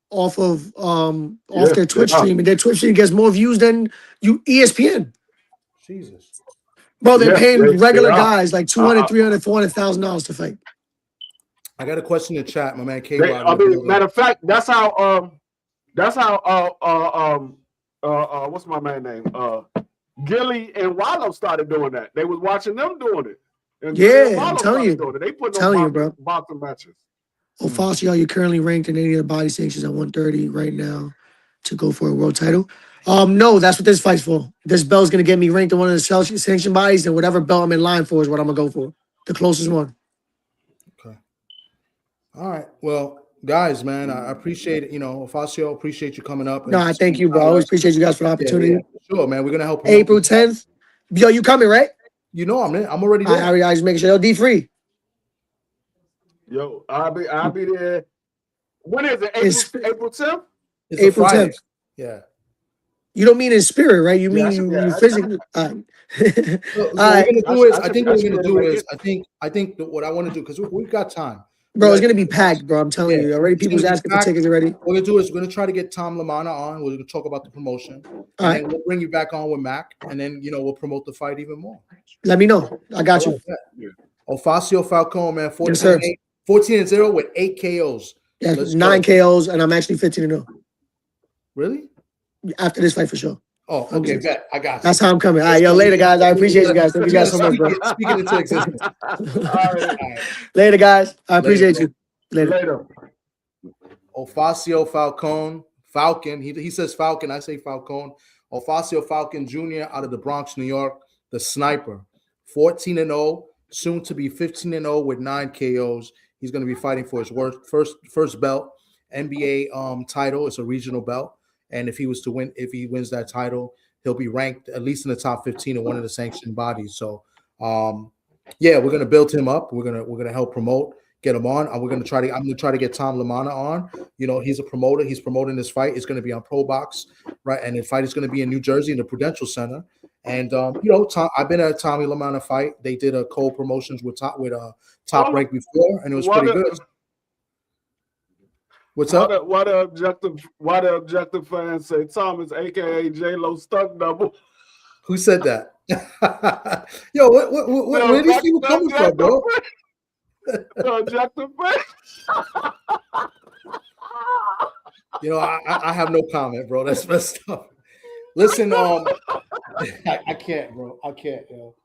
off their Twitch stream, and their Twitch stream gets more views than ESPN. Jesus. Bro, they're paying regular guys like $200,000, $300,000, $400,000 to fight. I got a question in the chat, my man. Matter of fact, that's how what's my man name? Gilly and Wallow started doing that. They was watching them doing it. And I'm telling you. They put no boxing matches. Ofacio, you're currently ranked in any of the body sanctions at 130 right now to go for a world title. No, that's what this fight's for. This belt's gonna get me ranked in one of the sanctioned bodies, and whatever belt I'm in line for is what I'm gonna go for. The closest one. Okay. All right. Well, guys, man, I appreciate it. Ofacio, appreciate you coming up. No, I thank you, bro. I always appreciate you guys for the opportunity. Yeah. Sure, man. We're gonna help. April 10th. Yo, you coming, right? I'm in. I'm already there. I just making sure. Yo, D free. Yo, I'll be there. When is it? April 10th? It's April 10th. Yeah. You don't mean in spirit, right? You mean you physically. All right. I think what we're gonna do is what I want to do, because we've got time. Bro, it's gonna be packed, bro. I'm telling you. Already people's asking for tickets already. What we're gonna do is we're gonna try to get Tom Lamana on. We're gonna talk about the promotion. And then we'll bring you back on with Mac, and then we'll promote the fight even more. Let me know. I got you. Ofacio Falcon, man, 14-0 with 8 KOs. Yeah, 9 KOs, and I'm actually 15-0. Really? After this fight, for sure. Oh, okay, bet. I got you. That's how I'm coming. All right, yo, later, guys. I appreciate you guys. Thank you guys so much, bro. Speaking into existence. All right. Later, guys. I appreciate you. Later. Ofacio Falcon. He says Falcon. I say Falcon. Ofacio Falcon Jr. out of the Bronx, New York. The sniper. 14-0. Soon to be 15-0 with 9 KOs. He's going to be fighting for his first belt. NBA title. It's a regional belt. And if he wins that title, he'll be ranked at least in the top 15 in one of the sanctioned bodies. So, we're gonna build him up. We're gonna help promote, get him on. I'm gonna try to get Tom Lamana on. He's a promoter. He's promoting this fight. It's gonna be on Pro Box, right? And the fight is gonna be in New Jersey in the Prudential Center. And I've been at a Tommy Lamana fight. They did a co-promotions with Top Rank before, and it was pretty good. What's up? Why the objective fans say Thomas, aka J-Lo, stuck double? Who said that? Yo, where are these people coming from, bro? The objective fans. I have no comment, bro. That's messed up. Listen, I can't, bro. I can't, yo.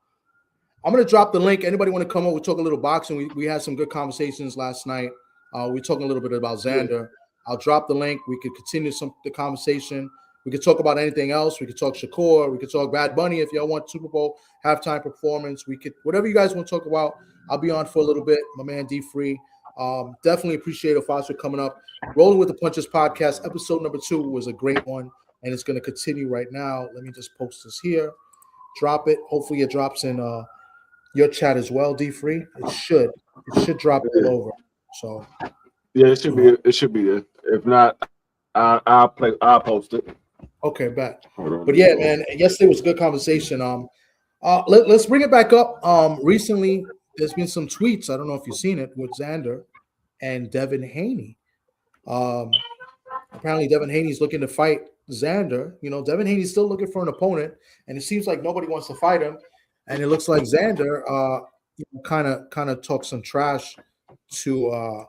I'm gonna drop the link. Anybody want to come up? We talk a little boxing. We had some good conversations last night. We're talking a little bit about Xander. I'll drop the link. We could continue the conversation. We could talk about anything else. We could talk Shakur. We could talk Bad Bunny if y'all want Super Bowl halftime performance. We could, whatever you guys want to talk about, I'll be on for a little bit. My man D Free. Definitely appreciate Ofacio coming up. Rolling with the Punches podcast, episode number 2 was a great one, and it's going to continue right now. Let me just post this here. Drop it. Hopefully it drops in your chat as well, D Free. It should drop all over. So yeah, it should be there. If not, I'll post it. Okay, bet. But yeah, man, yesterday was a good conversation. Let's bring it back up. Recently there's been some tweets. I don't know if you've seen it with Xander and Devin Haney. Apparently Devin Haney's looking to fight Xander. You know, Devin Haney's still looking for an opponent, and it seems like nobody wants to fight him. And it looks like Xander kind of talks some trash to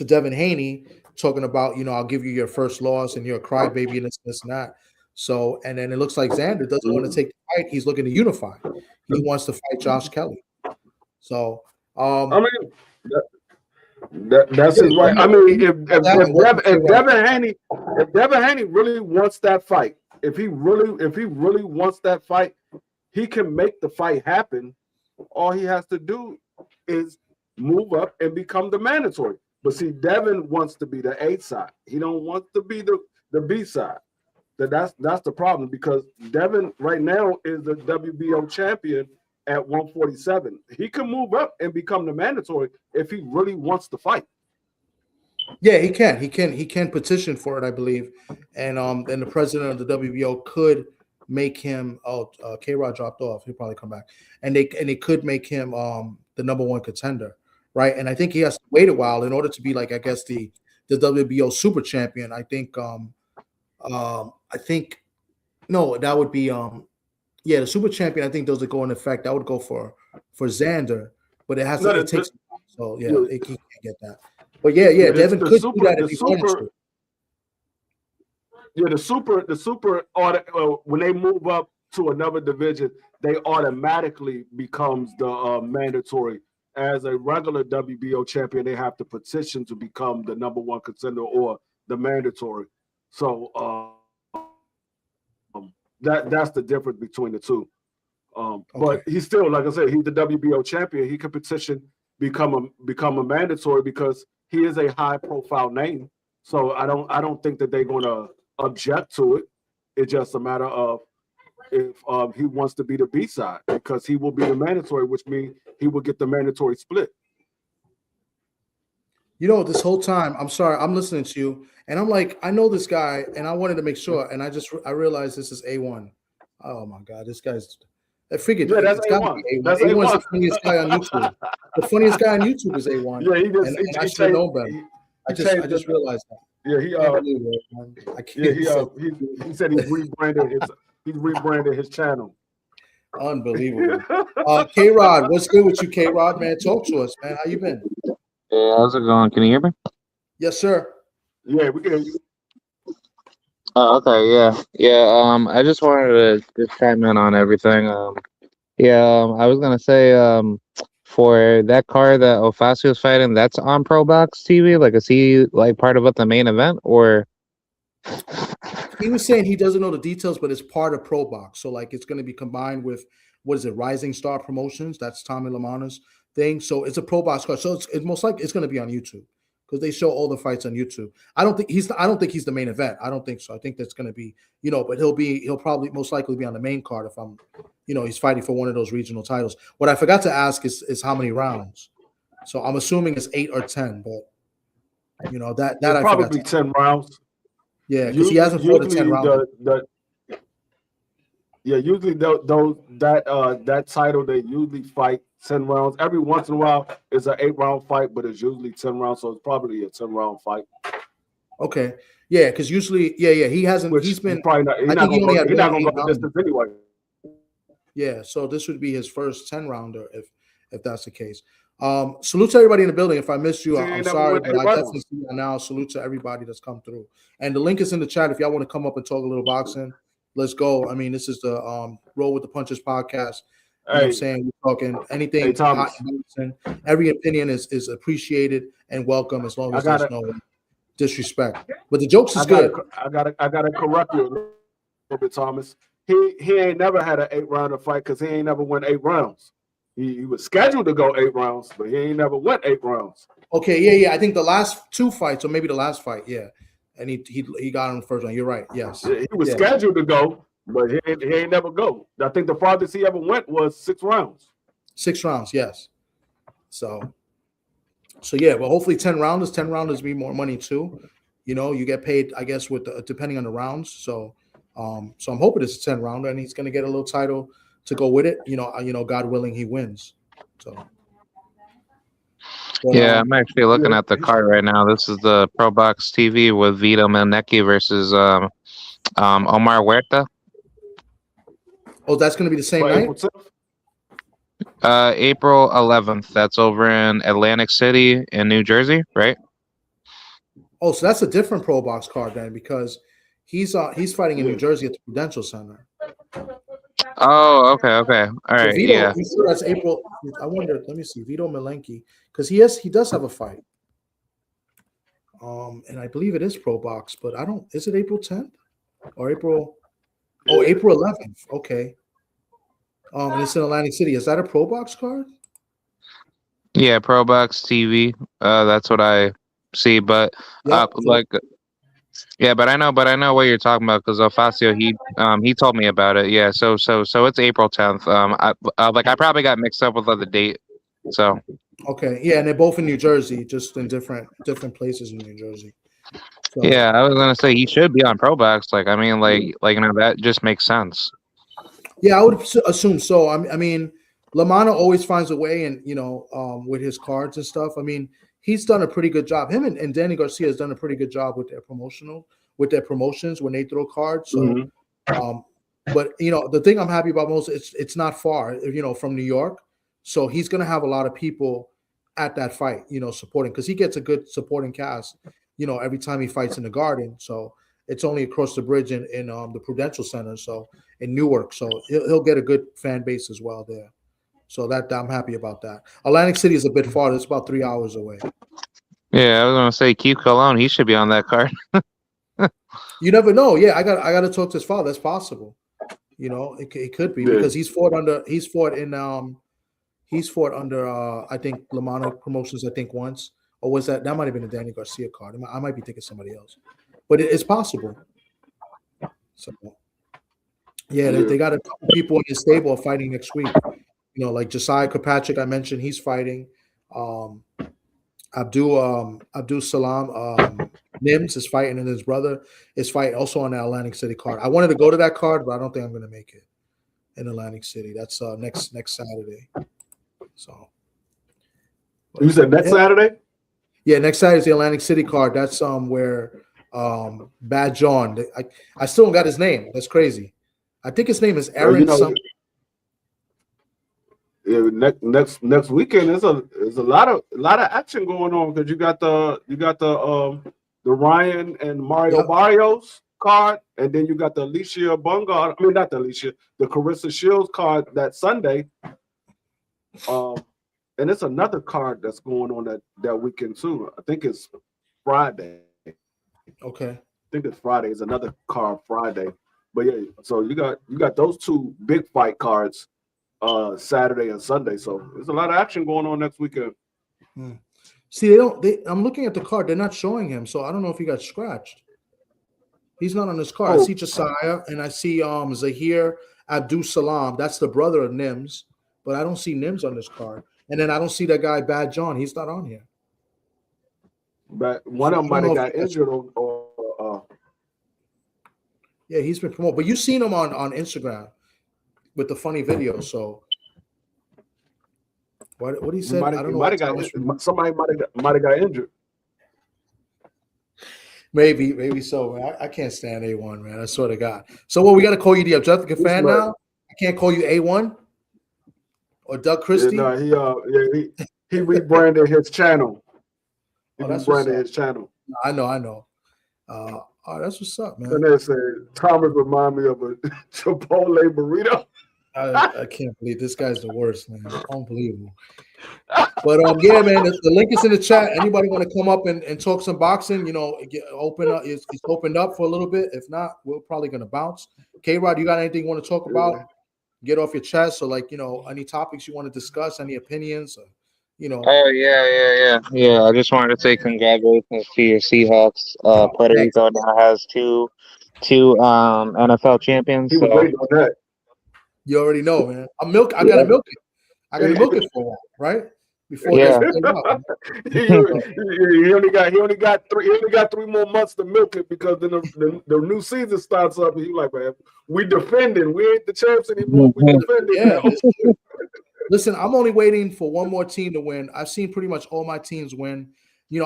Devin Haney, talking about, I'll give you your first loss and you're a crybaby and this and that. So, and then it looks like Xander doesn't want to take the fight. He's looking to unify. He wants to fight Josh Kelly. So, I mean, that's his right. I mean, if Devin Haney really wants that fight, if he really wants that fight, he can make the fight happen. All he has to do is move up and become the mandatory. But see, Devin wants to be the A side. He don't want to be the B side. That's the problem, because Devin right now is the WBO champion at 147. He can move up and become the mandatory if he really wants to fight. Yeah, he can. He can petition for it, I believe. And the president of the WBO could make him. K-Rod dropped off. He'll probably come back. And they could make him the number one contender, right? And I think he has to wait a while in order to be, like, I guess the WBO super champion. I think that would be the super champion. I think those that go in effect, that would go for Xander, but it has to take some time. So yeah, he can't get that. But yeah, Devin could do that if he wanted to. Yeah, the super when they move up to another division, they automatically becomes the mandatory. As a regular WBO champion, they have to petition to become the number one contender or the mandatory. So that's the difference between the two. But he's still, like I said, he's the WBO champion. He can petition become a mandatory because he is a high profile name. So I don't think that they're going to object to it. It's just a matter of if he wants to be the B side, because he will be the mandatory, which means he will get the mandatory split. This whole time, I'm sorry, I'm listening to you, and I'm like, I know this guy, and I wanted to make sure, and I realized this is A1. Oh my God, this guy's. I figured that's it's got to be A1. That's A1's the funniest guy on YouTube. The funniest guy on YouTube is A1. Yeah, I should have known better. I just realized that. Yeah, he said he's rebranded his channel. Unbelievable. K-Rod, what's good with you, K-Rod, man? Talk to us, man. How you been? Hey, how's it going? Can you hear me? Yes, sir. Yeah, we can hear you. Oh, okay, yeah. I just wanted to just chime in on everything. I was gonna say, for that card that Ofacio's fighting, that's on Pro Box TV. Like, is he like part of the main event, or? He was saying he doesn't know the details, but it's part of Pro Box. So, like, it's going to be combined with, what is it, Rising Star Promotions? That's Tommy Lamana's thing. So it's a Pro Box card. So it's most likely it's going to be on YouTube, because they show all the fights on YouTube. I don't think he's the main event. I don't think so. I think that's going to be, but he'll probably most likely be on the main card if he's fighting for one of those regional titles. What I forgot to ask is how many rounds. So I'm assuming it's 8 or 10, but that I probably 10 rounds. Yeah, because he hasn't fought a 10 round. Usually that title, they usually fight 10 rounds. Every once in a while, it's an 8-round fight, but it's usually 10 rounds, so it's probably a 10-round fight. Okay, yeah, because usually, he hasn't. He's been probably not. He's not going to go the distance anyway. Yeah, so this would be his first 10-rounder if that's the case. Salute to everybody in the building. If I missed you, I'm sorry, but I definitely see you now. Salute to everybody that's come through. And the link is in the chat if y'all want to come up and talk a little boxing. Let's go. I mean, this is the Roll with the Punches podcast. You know what I'm saying? We're talking anything hot and boxing. Every opinion is appreciated and welcome, as long as there's no disrespect. But the jokes is good. I gotta correct you a little bit, Thomas. He ain't never had an 8-rounder fight because he ain't never won 8 rounds. He was scheduled to go 8 rounds, but he ain't never went 8 rounds. Okay, yeah. I think the last 2 fights, or maybe the last fight, yeah. And he got on the first one. You're right. Yes. Yeah, he was scheduled to go, but he ain't never go. I think the farthest he ever went was 6 rounds. 6 rounds, yes. So So yeah, but hopefully 10 rounders be more money too. You know, you get paid, I guess, with depending on the rounds. So so I'm hoping it's a 10 rounder and he's gonna get a little title to go with it. You know, God willing, he wins. So but, yeah, I'm actually looking at the card right now. This is the Pro Box TV with Vito Melnecki versus Omar Huerta. Oh, that's gonna be the same night? April 11th. That's over in Atlantic City in New Jersey, right? Oh, so that's a different Pro Box card then, because he's fighting in New Jersey at the Prudential Center. Oh, okay. All right, Vito, yeah. That's April. I wonder. Let me see, Vito Melnecki, because he does have a fight. And I believe it is Pro Box, but I don't. Is it April 10th or April? Oh, April 11th. Okay. And it's in Atlantic City. Is that a Pro Box card? Yeah, Pro Box TV. That's what I see. But Yep. yeah, but I know what you're talking about because Ofacio he told me about it. Yeah, so it's April 10th. I probably got mixed up with the date. So okay, yeah, and they're both in New Jersey, just in different places in New Jersey. So, yeah, I was gonna say he should be on Pro Box. That just makes sense. Yeah, I would assume so. I mean, Lamana always finds a way, and with his cards and stuff. I mean, he's done a pretty good job. Him and Danny Garcia has done a pretty good job with their promotions when they throw cards. So, but the thing I'm happy about most, it's not far, from New York. So he's gonna have a lot of people at that fight, supporting, because he gets a good supporting cast, every time he fights in the Garden. So it's only across the bridge in the Prudential Center, so in Newark. So he'll get a good fan base as well there. So that I'm happy about that. Atlantic City is a bit farther; it's about 3 hours away. Yeah, I was gonna say Q Cologne. He should be on that card. You never know. Yeah, I got to talk to his father. That's possible. It could be because he's fought under I think Lamana Promotions, I think once, or was that might have been a Danny Garcia card. I might be thinking somebody else, but it's possible. So yeah, they got a couple people in his stable fighting next week. Like Josiah Kirkpatrick, I mentioned, he's fighting. Abdul Salam Nims is fighting, and his brother is fighting also on the Atlantic City card. I wanted to go to that card, but I don't think I'm going to make it in Atlantic City. That's next Saturday. So you said next Saturday? Yeah, next Saturday is the Atlantic City card. That's where Bad John. I still don't got his name. That's crazy. I think his name is Aaron something. Yeah, next weekend there's a lot of action going on because you got the Ryan and Mario Barrios card, and then you got the Alicia Bungard. I mean, not the Alicia, the Carissa Shields card that Sunday. And it's another card that's going on that weekend too. I think it's Friday. Okay. I think it's Friday. It's another card Friday. But yeah, so you got those two big fight cards. Saturday and Sunday, so there's a lot of action going on next weekend. See, I'm looking at the card; they're not showing him, so I don't know if he got scratched. He's not on this card. I see Josiah and I see Zahir Abdul Salam. That's the brother of Nims, but I don't see Nims on this card. And then I don't see that guy Bad John. He's not on here. But one of them might have got injured yeah, he's been promoted, but you've seen him on Instagram with the funny video. So what he said, I don't know. Somebody might have got injured. Maybe so, man. I can't stand A1, man. I swear to God. So what, we got to call you the objective fan now? I can't call you A1 or Doug Christie? Yeah, no, he rebranded his channel. I know. Oh, that's what's up, man. And they said Thomas remind me of a Chipotle burrito. I can't believe this guy's the worst, man. Unbelievable. But yeah, man, the link is in the chat. Anybody want to come up and talk some boxing? Open up. It's opened up for a little bit. If not, we're probably gonna bounce. K-Rod, you got anything you want to talk about? Get off your chest, or any topics you want to discuss, any opinions, Oh yeah. I just wanted to say congratulations to your Seahawks. Puerto Rico now has two NFL champions. He was waiting on that. You already know, man. I gotta milk it for a while, right? before Yeah. he only got 3 more months to milk it, because then the new season starts up, and he's like, man, we defending. We ain't the champs anymore. We defending Yeah, now. it's true. Listen, I'm only waiting for one more team to win. I've seen pretty much all my teams win.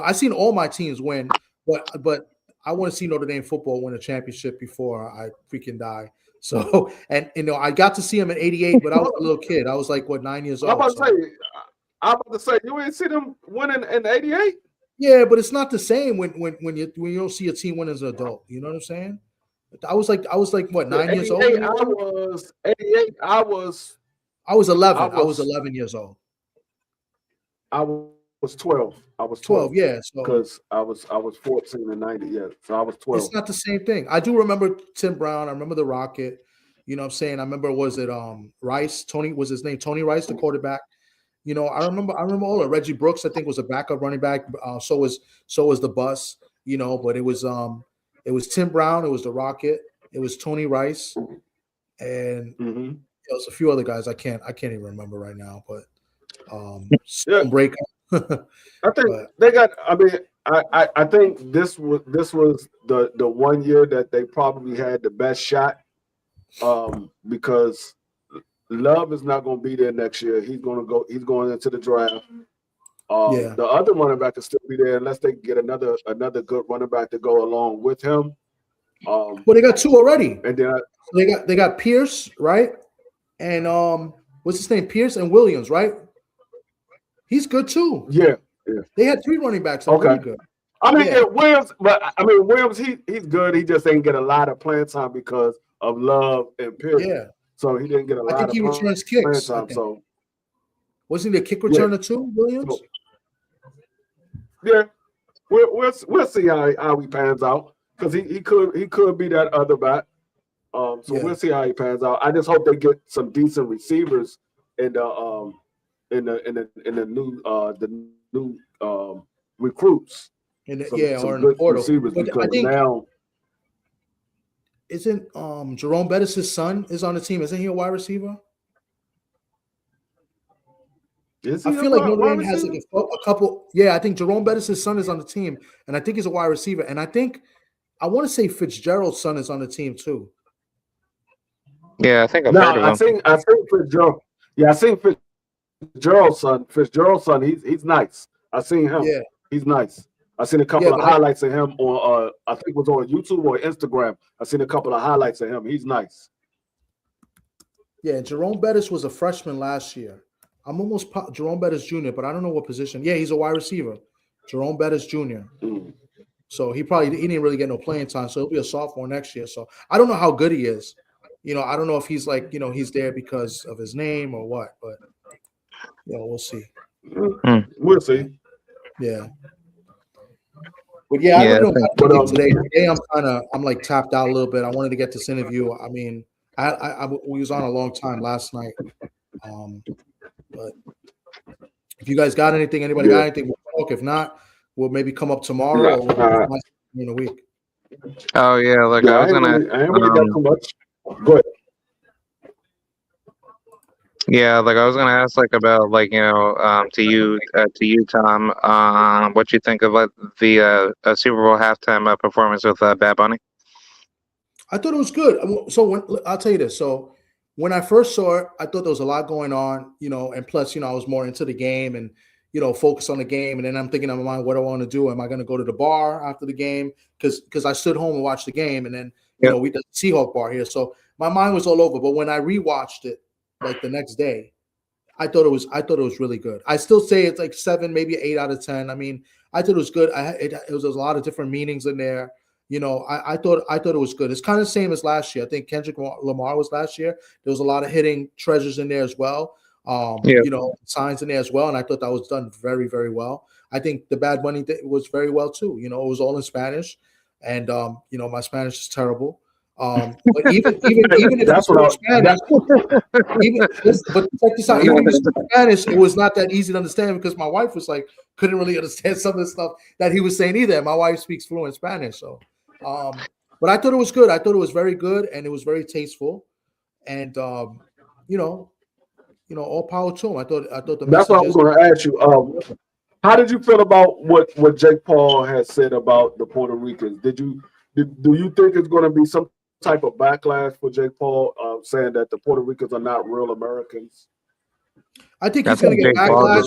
I've seen all my teams win, but I want to see Notre Dame football win a championship before I freaking die. So, and I got to see him in '88, but I was a little kid. I was like, 9 years old. I'm about to say, you ain't see them winning in '88. Yeah, but it's not the same when you don't see a team win as an adult. You know what I'm saying? I was like what, 9 years old? I was 88. I was 11. I was 11 years old. I was 12. I was 12. Yeah, because I was 14 in '90. Yeah, so I was 12. It's not the same thing. I do remember Tim Brown. I remember the Rocket. You know what I'm saying? I remember, was it Rice? Tony was his name. Tony Rice, the quarterback. I remember all of Reggie Brooks, I think, was a backup running back. So was the Bus, but it was Tim Brown, it was the Rocket, it was Tony Rice, and there was a few other guys I can't even remember right now, but break. I think they got. I mean, I think this was the 1 year that they probably had the best shot, because Love is not going to be there next year. He's going into the draft. The other running back will still be there unless they get another good running back to go along with him. Well, they got two already, and then they got Pierce, right? And what's his name? Pierce and Williams, right? He's good too. Yeah. They had 3 running backs. That really good. I mean, Williams, he's good. He just ain't get a lot of playing time because of Love and Pierce. Yeah. So he didn't get a lot. I think he returns kicks. So wasn't he a kick returner too, Williams? Yeah, we'll see how he pans out, because he could be that other back. We'll see how he pans out. I just hope they get some decent receivers in the new recruits. Or in the portal. Receivers, because now. Isn't Jerome Bettis' son is on the team? Isn't he a wide receiver? I feel like Notre Dame has like a couple. Yeah, I think Jerome Bettis' son is on the team, and I think he's a wide receiver. And I want to say Fitzgerald's son is on the team too. Yeah, I think I've heard of him. I think Fitzgerald. Yeah, I think Fitzgerald's son. He's nice. I seen him. Yeah, he's nice. I seen a couple of highlights of him on, I think it was on YouTube or Instagram. I seen a couple of highlights of him. He's nice. Yeah, Jerome Bettis was a freshman last year. I'm almost Jerome Bettis Jr., but I don't know what position. Yeah, he's a wide receiver. Jerome Bettis Jr. So he didn't really get no playing time. So he'll be a sophomore next year. So I don't know how good he is. I don't know if he's like, he's there because of his name or what, but we'll see. We'll see. Yeah. But I really don't have to today. Today I'm like tapped out a little bit. I wanted to get this interview. I mean, we was on a long time last night. But if you guys got anything, anybody got anything, we'll talk. If not, we'll maybe come up tomorrow or in a week. Oh yeah, I was gonna. I ain't really got too much. Go ahead. Yeah, I was gonna ask about to you, Tom, what you think of the Super Bowl halftime performance with Bad Bunny? I thought it was good. So I'll tell you this. So when I first saw it, I thought there was a lot going on, and plus, I was more into the game and focus on the game. And then I'm thinking in my mind, what do I want to do? Am I going to go to the bar after the game? Because I stood home and watched the game, and then we did the Seahawk bar here. So my mind was all over. But when I rewatched it, like the next day, I thought it was really good. I still say it's like 7, maybe 8 out of 10. I mean, I thought it was good. It was a lot of different meanings in there. I thought it was good. It's kind of the same as last year. I think Kendrick Lamar was last year. There was a lot of hitting treasures in there as well. Signs in there as well. And I thought that was done very, very well. I think the Bad Bunny was very well too. It was all in Spanish, and my Spanish is terrible. But even if that's what Spanish, but check this out. Even if it's Spanish, it was not that easy to understand because my wife was couldn't really understand some of the stuff that he was saying either. My wife speaks fluent Spanish, so. But I thought it was good. I thought it was very good, and it was very tasteful, and all power to him. I thought the That's what I was going to ask you. How did you feel about what Jake Paul has said about the Puerto Ricans? Do you think it's going to be some type of backlash for Jake Paul saying that the Puerto Ricans are not real Americans? I think he's going to get backlash.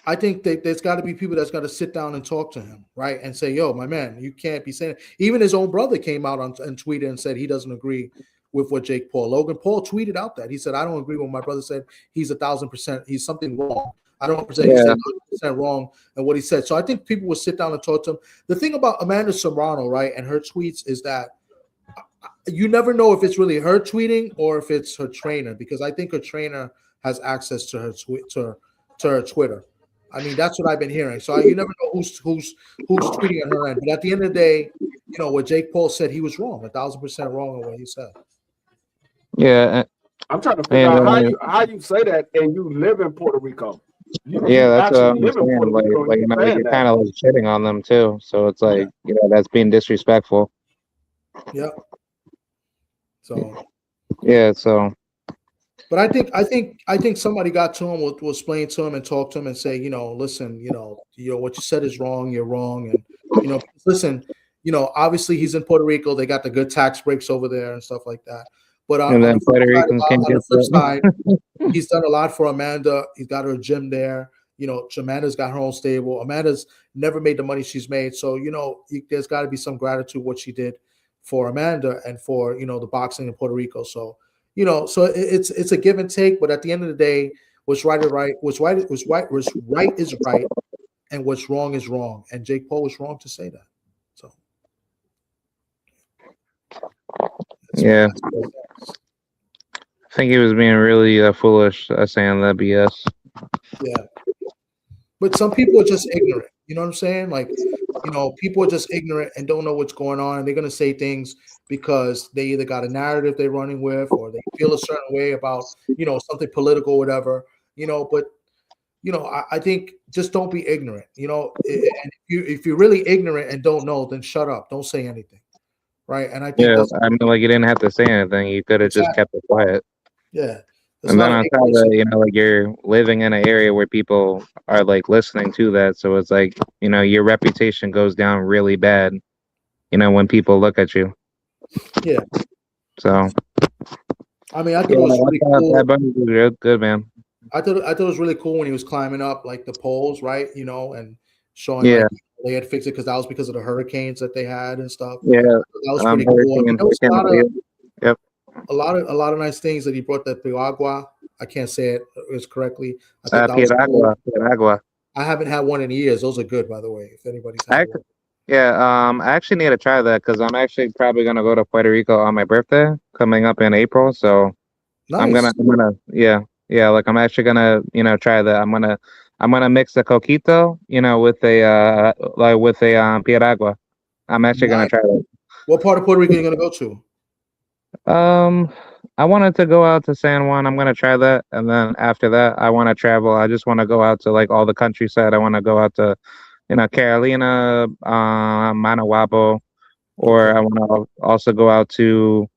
I think there's got to be people that's got to sit down and talk to him, right? And say, yo, my man, you can't be saying it. Even his own brother came out and tweeted and said he doesn't agree with what Jake Paul. Logan Paul tweeted out that. He said, I don't agree with what my brother said. He's 1,000%. He's something wrong. I don't represent he's 100% wrong in what he said. So I think people will sit down and talk to him. The thing about Amanda Serrano, right, and her tweets is that you never know if it's really her tweeting or if it's her trainer, because I think her trainer has access to her Twitter. I mean, that's what I've been hearing. So you never know who's tweeting on her end. But at the end of the day, what Jake Paul said, he was wrong, 1,000% wrong in what he said. Yeah, I'm trying to figure out how you say that and you live in Puerto Rico. That's what I'm saying. Like you're kind of like shitting on them too. So it's like that's being disrespectful. Yep. So. Yeah. So. But I think somebody got to him, will explain to him and talk to him and say, listen, what you said is wrong. You're wrong, and listen, obviously he's in Puerto Rico. They got the good tax breaks over there and stuff like that. But on the flip side, he's done a lot for Amanda. He's got her gym there. Amanda's got her own stable. Amanda's never made the money she's made. So, there's got to be some gratitude what she did for Amanda and for, the boxing in Puerto Rico. So, so it's a give and take. But at the end of the day, what's right is right. What's right is right, and what's wrong is wrong. And Jake Paul was wrong to say that. So. Yeah. I think he was being really foolish saying that BS. Yeah. But some people are just ignorant. You know what I'm saying? Like, people are just ignorant and don't know what's going on. And they're going to say things because they either got a narrative they're running with or they feel a certain way about, something political or whatever, but, I think just don't be ignorant, and if you're really ignorant and don't know, then shut up. Don't say anything. Right. And I think I mean, like you didn't have to say anything. You could have just kept it quiet. Yeah. And then on top of that, like you're living in an area where people are like listening to that. So it's like, your reputation goes down really bad, when people look at you. Yeah. So. I mean, I thought it was really cool. That bunny was real good, man. I thought it was really cool when he was climbing up like the poles, right? And showing like they had fixed it because that was because of the hurricanes that they had and stuff. Yeah. That was pretty cool. I mean, there was a lot of nice things that he brought. That Piragua, I can't say it correctly. Piragua. I haven't had one in years. Those are good, by the way. If anybody's had one. Yeah, I actually need to try that because I'm actually probably gonna go to Puerto Rico on my birthday coming up in April. So nice. I'm gonna like I'm actually gonna try that. I'm gonna mix a coquito with a piragua. I'm actually gonna try that. What part of Puerto Rico are you gonna go to? I wanted to go out to San Juan. I'm gonna try that, and then after that, I want to travel. I just want to go out to like all the countryside. I want to go out to, Carolina, Managuapo, or I want to also go out to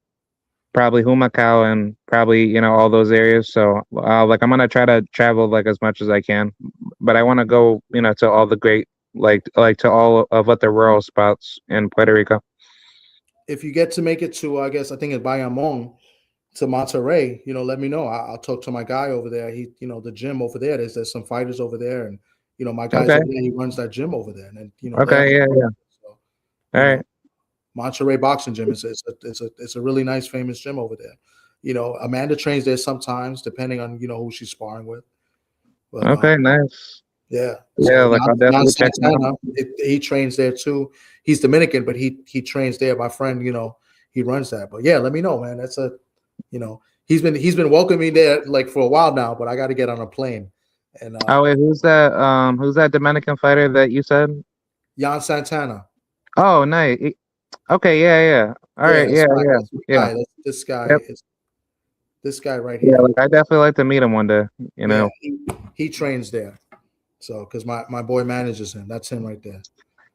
probably Humacao and probably all those areas. So like I'm gonna try to travel like as much as I can, but I want to go to all the great like to all of what the rural spots in Puerto Rico. If you get to make it to, I think it's Bayamon to Monterrey, let me know. I'll talk to my guy over there. He, the gym over there. There's some fighters over there, and my guy's over there. He runs that gym over there, and So, all right. Monterrey Boxing Gym is it's a really nice, famous gym over there. Amanda trains there sometimes, depending on who she's sparring with. But, nice. Yeah. Yeah, like I'll definitely check him out. He trains there too. He's Dominican, but he trains there. My friend, he runs that. But yeah, let me know, man. That's he's been welcoming me there like for a while now, but I got to get on a plane. And wait, who's that Dominican fighter that you said? Jan Santana. Oh, nice. Okay, yeah. All right, yeah. This guy. Yep. This guy right here. Yeah, like I definitely like to meet him one day. Yeah, he trains there. So, because my boy manages him. That's him right there.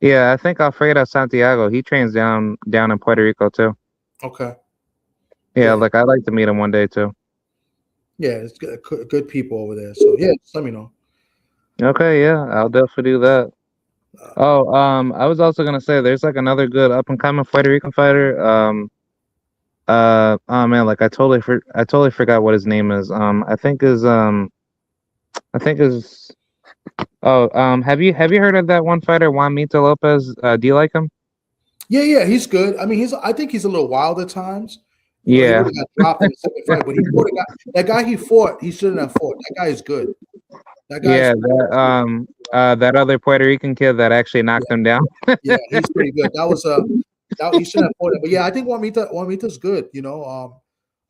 Yeah, I think Alfredo Santiago. He trains down in Puerto Rico too. Okay. Yeah, like I'd like to meet him one day too. Yeah, it's good people over there. So yeah, just let me know. Okay, yeah, I'll definitely do that. Oh, I was also gonna say there's like another good up and coming Puerto Rican fighter. Oh man, like I totally forgot what his name is. I think is oh have you heard of that one fighter Juanito Lopez? Do you like him? Yeah, he's good. I mean, I think he's a little wild at times. You know, he Yeah, would have got dropped in the second fight, but he fought a guy. That guy he fought, he shouldn't have fought. That guy is good. That guy's yeah. That other Puerto Rican kid that actually knocked him down. yeah, he's pretty good. That was that he shouldn't have fought him. But yeah, I think Juanita's good. You know,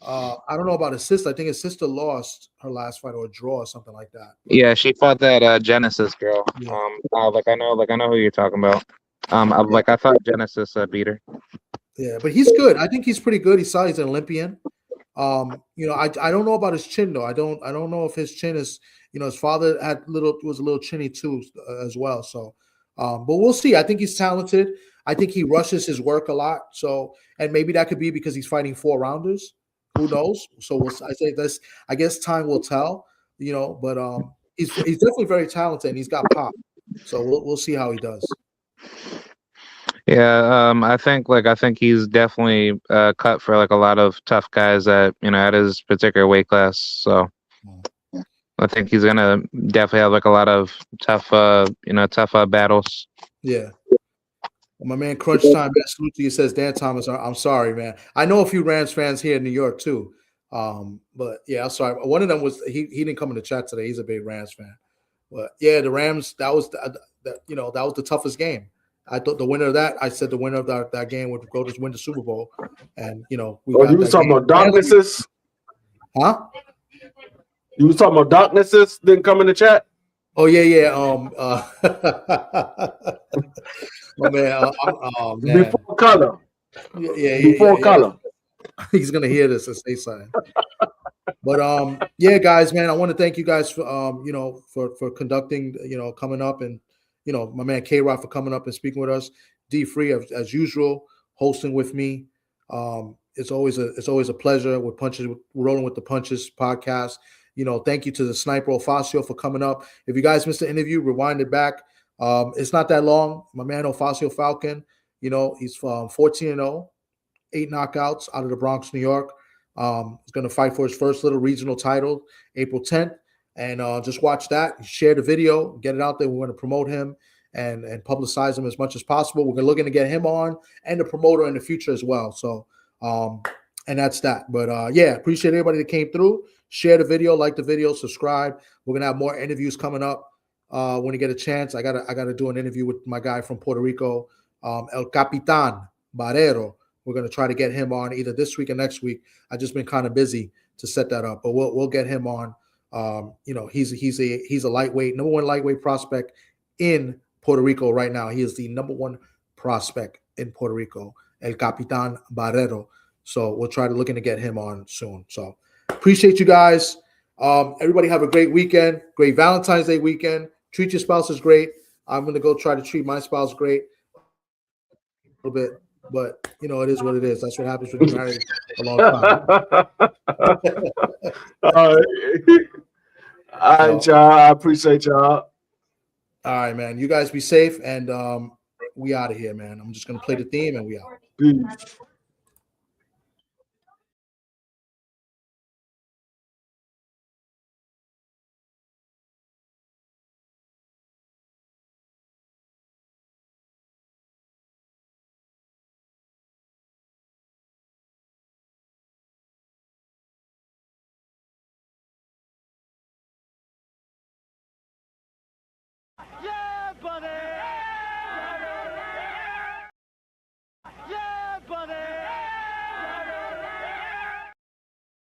I don't know about his sister. I think his sister lost her last fight or a draw or something like that. Yeah, she fought that Genesis girl. Yeah. Like I know who you're talking about. Like I thought Genesis beat her. Yeah, but he's good. I think he's pretty good. He's an Olympian. You know, I don't know about his chin though. I don't know if his chin is, you know, his father was a little chinny too as well. So, but we'll see. I think he's talented. I think he rushes his work a lot. So, and maybe that could be because he's fighting 4-rounders. Who knows? So I guess time will tell. You know, but he's definitely very talented and he's got pop. So we'll see how he does. Yeah, I think he's definitely cut for like a lot of tough guys at at his particular weight class. So I think he's gonna definitely have like a lot of tough battles. Yeah. My man, Crunch Time, man, salute to you. Says Dan Thomas. I'm sorry, man. I know a few Rams fans here in New York too. But yeah, I'm sorry. One of them was he didn't come in the chat today. He's a big Rams fan. But yeah, the Rams. That was that was the toughest game. I thought the winner of that. I said the winner of that game would go to win the Super Bowl. And you know, you was talking about darknesses, huh? You was talking about darknesses. Didn't come in the chat. Oh yeah. My man, oh man. Before color. Yeah. Before color. He's gonna hear this and say something. But yeah, guys, man, I want to thank you guys for for conducting, coming up, and my man K-Rock for coming up and speaking with us. D Free as usual, hosting with me. It's always a pleasure with Rolling with the Punches podcast. Thank you to the Sniper Ofacio for coming up. If you guys missed the interview, rewind it back. It's not that long. My man Ofacio Falcon, he's 14-0, 8 knockouts out of the Bronx, New York. He's going to fight for his first little regional title April 10th. And just watch that. Share the video. Get it out there. We're going to promote him and publicize him as much as possible. We're looking to get him on and the promoter in the future as well. So, and that's that. But yeah, appreciate everybody that came through. Share the video, like the video, subscribe. We're going to have more interviews coming up. When you get a chance, I gotta do an interview with my guy from Puerto Rico, El Capitan Barrero. We're gonna try to get him on either this week or next week. I've just been kind of busy to set that up, but we'll get him on. He's a lightweight, number one lightweight prospect in Puerto Rico right now. He is the number one prospect in Puerto Rico, El Capitan Barrero. So we'll try to looking to get him on soon. So appreciate you guys. Everybody have a great weekend, great Valentine's Day weekend. Treat your spouses great. I'm going to go try to treat my spouse great a little bit, but it is what it is. That's what happens when you're married a long time. All right, y'all. I appreciate y'all. All right, man. You guys be safe, and we out of here, man. I'm just going to play the theme, and we out. Peace.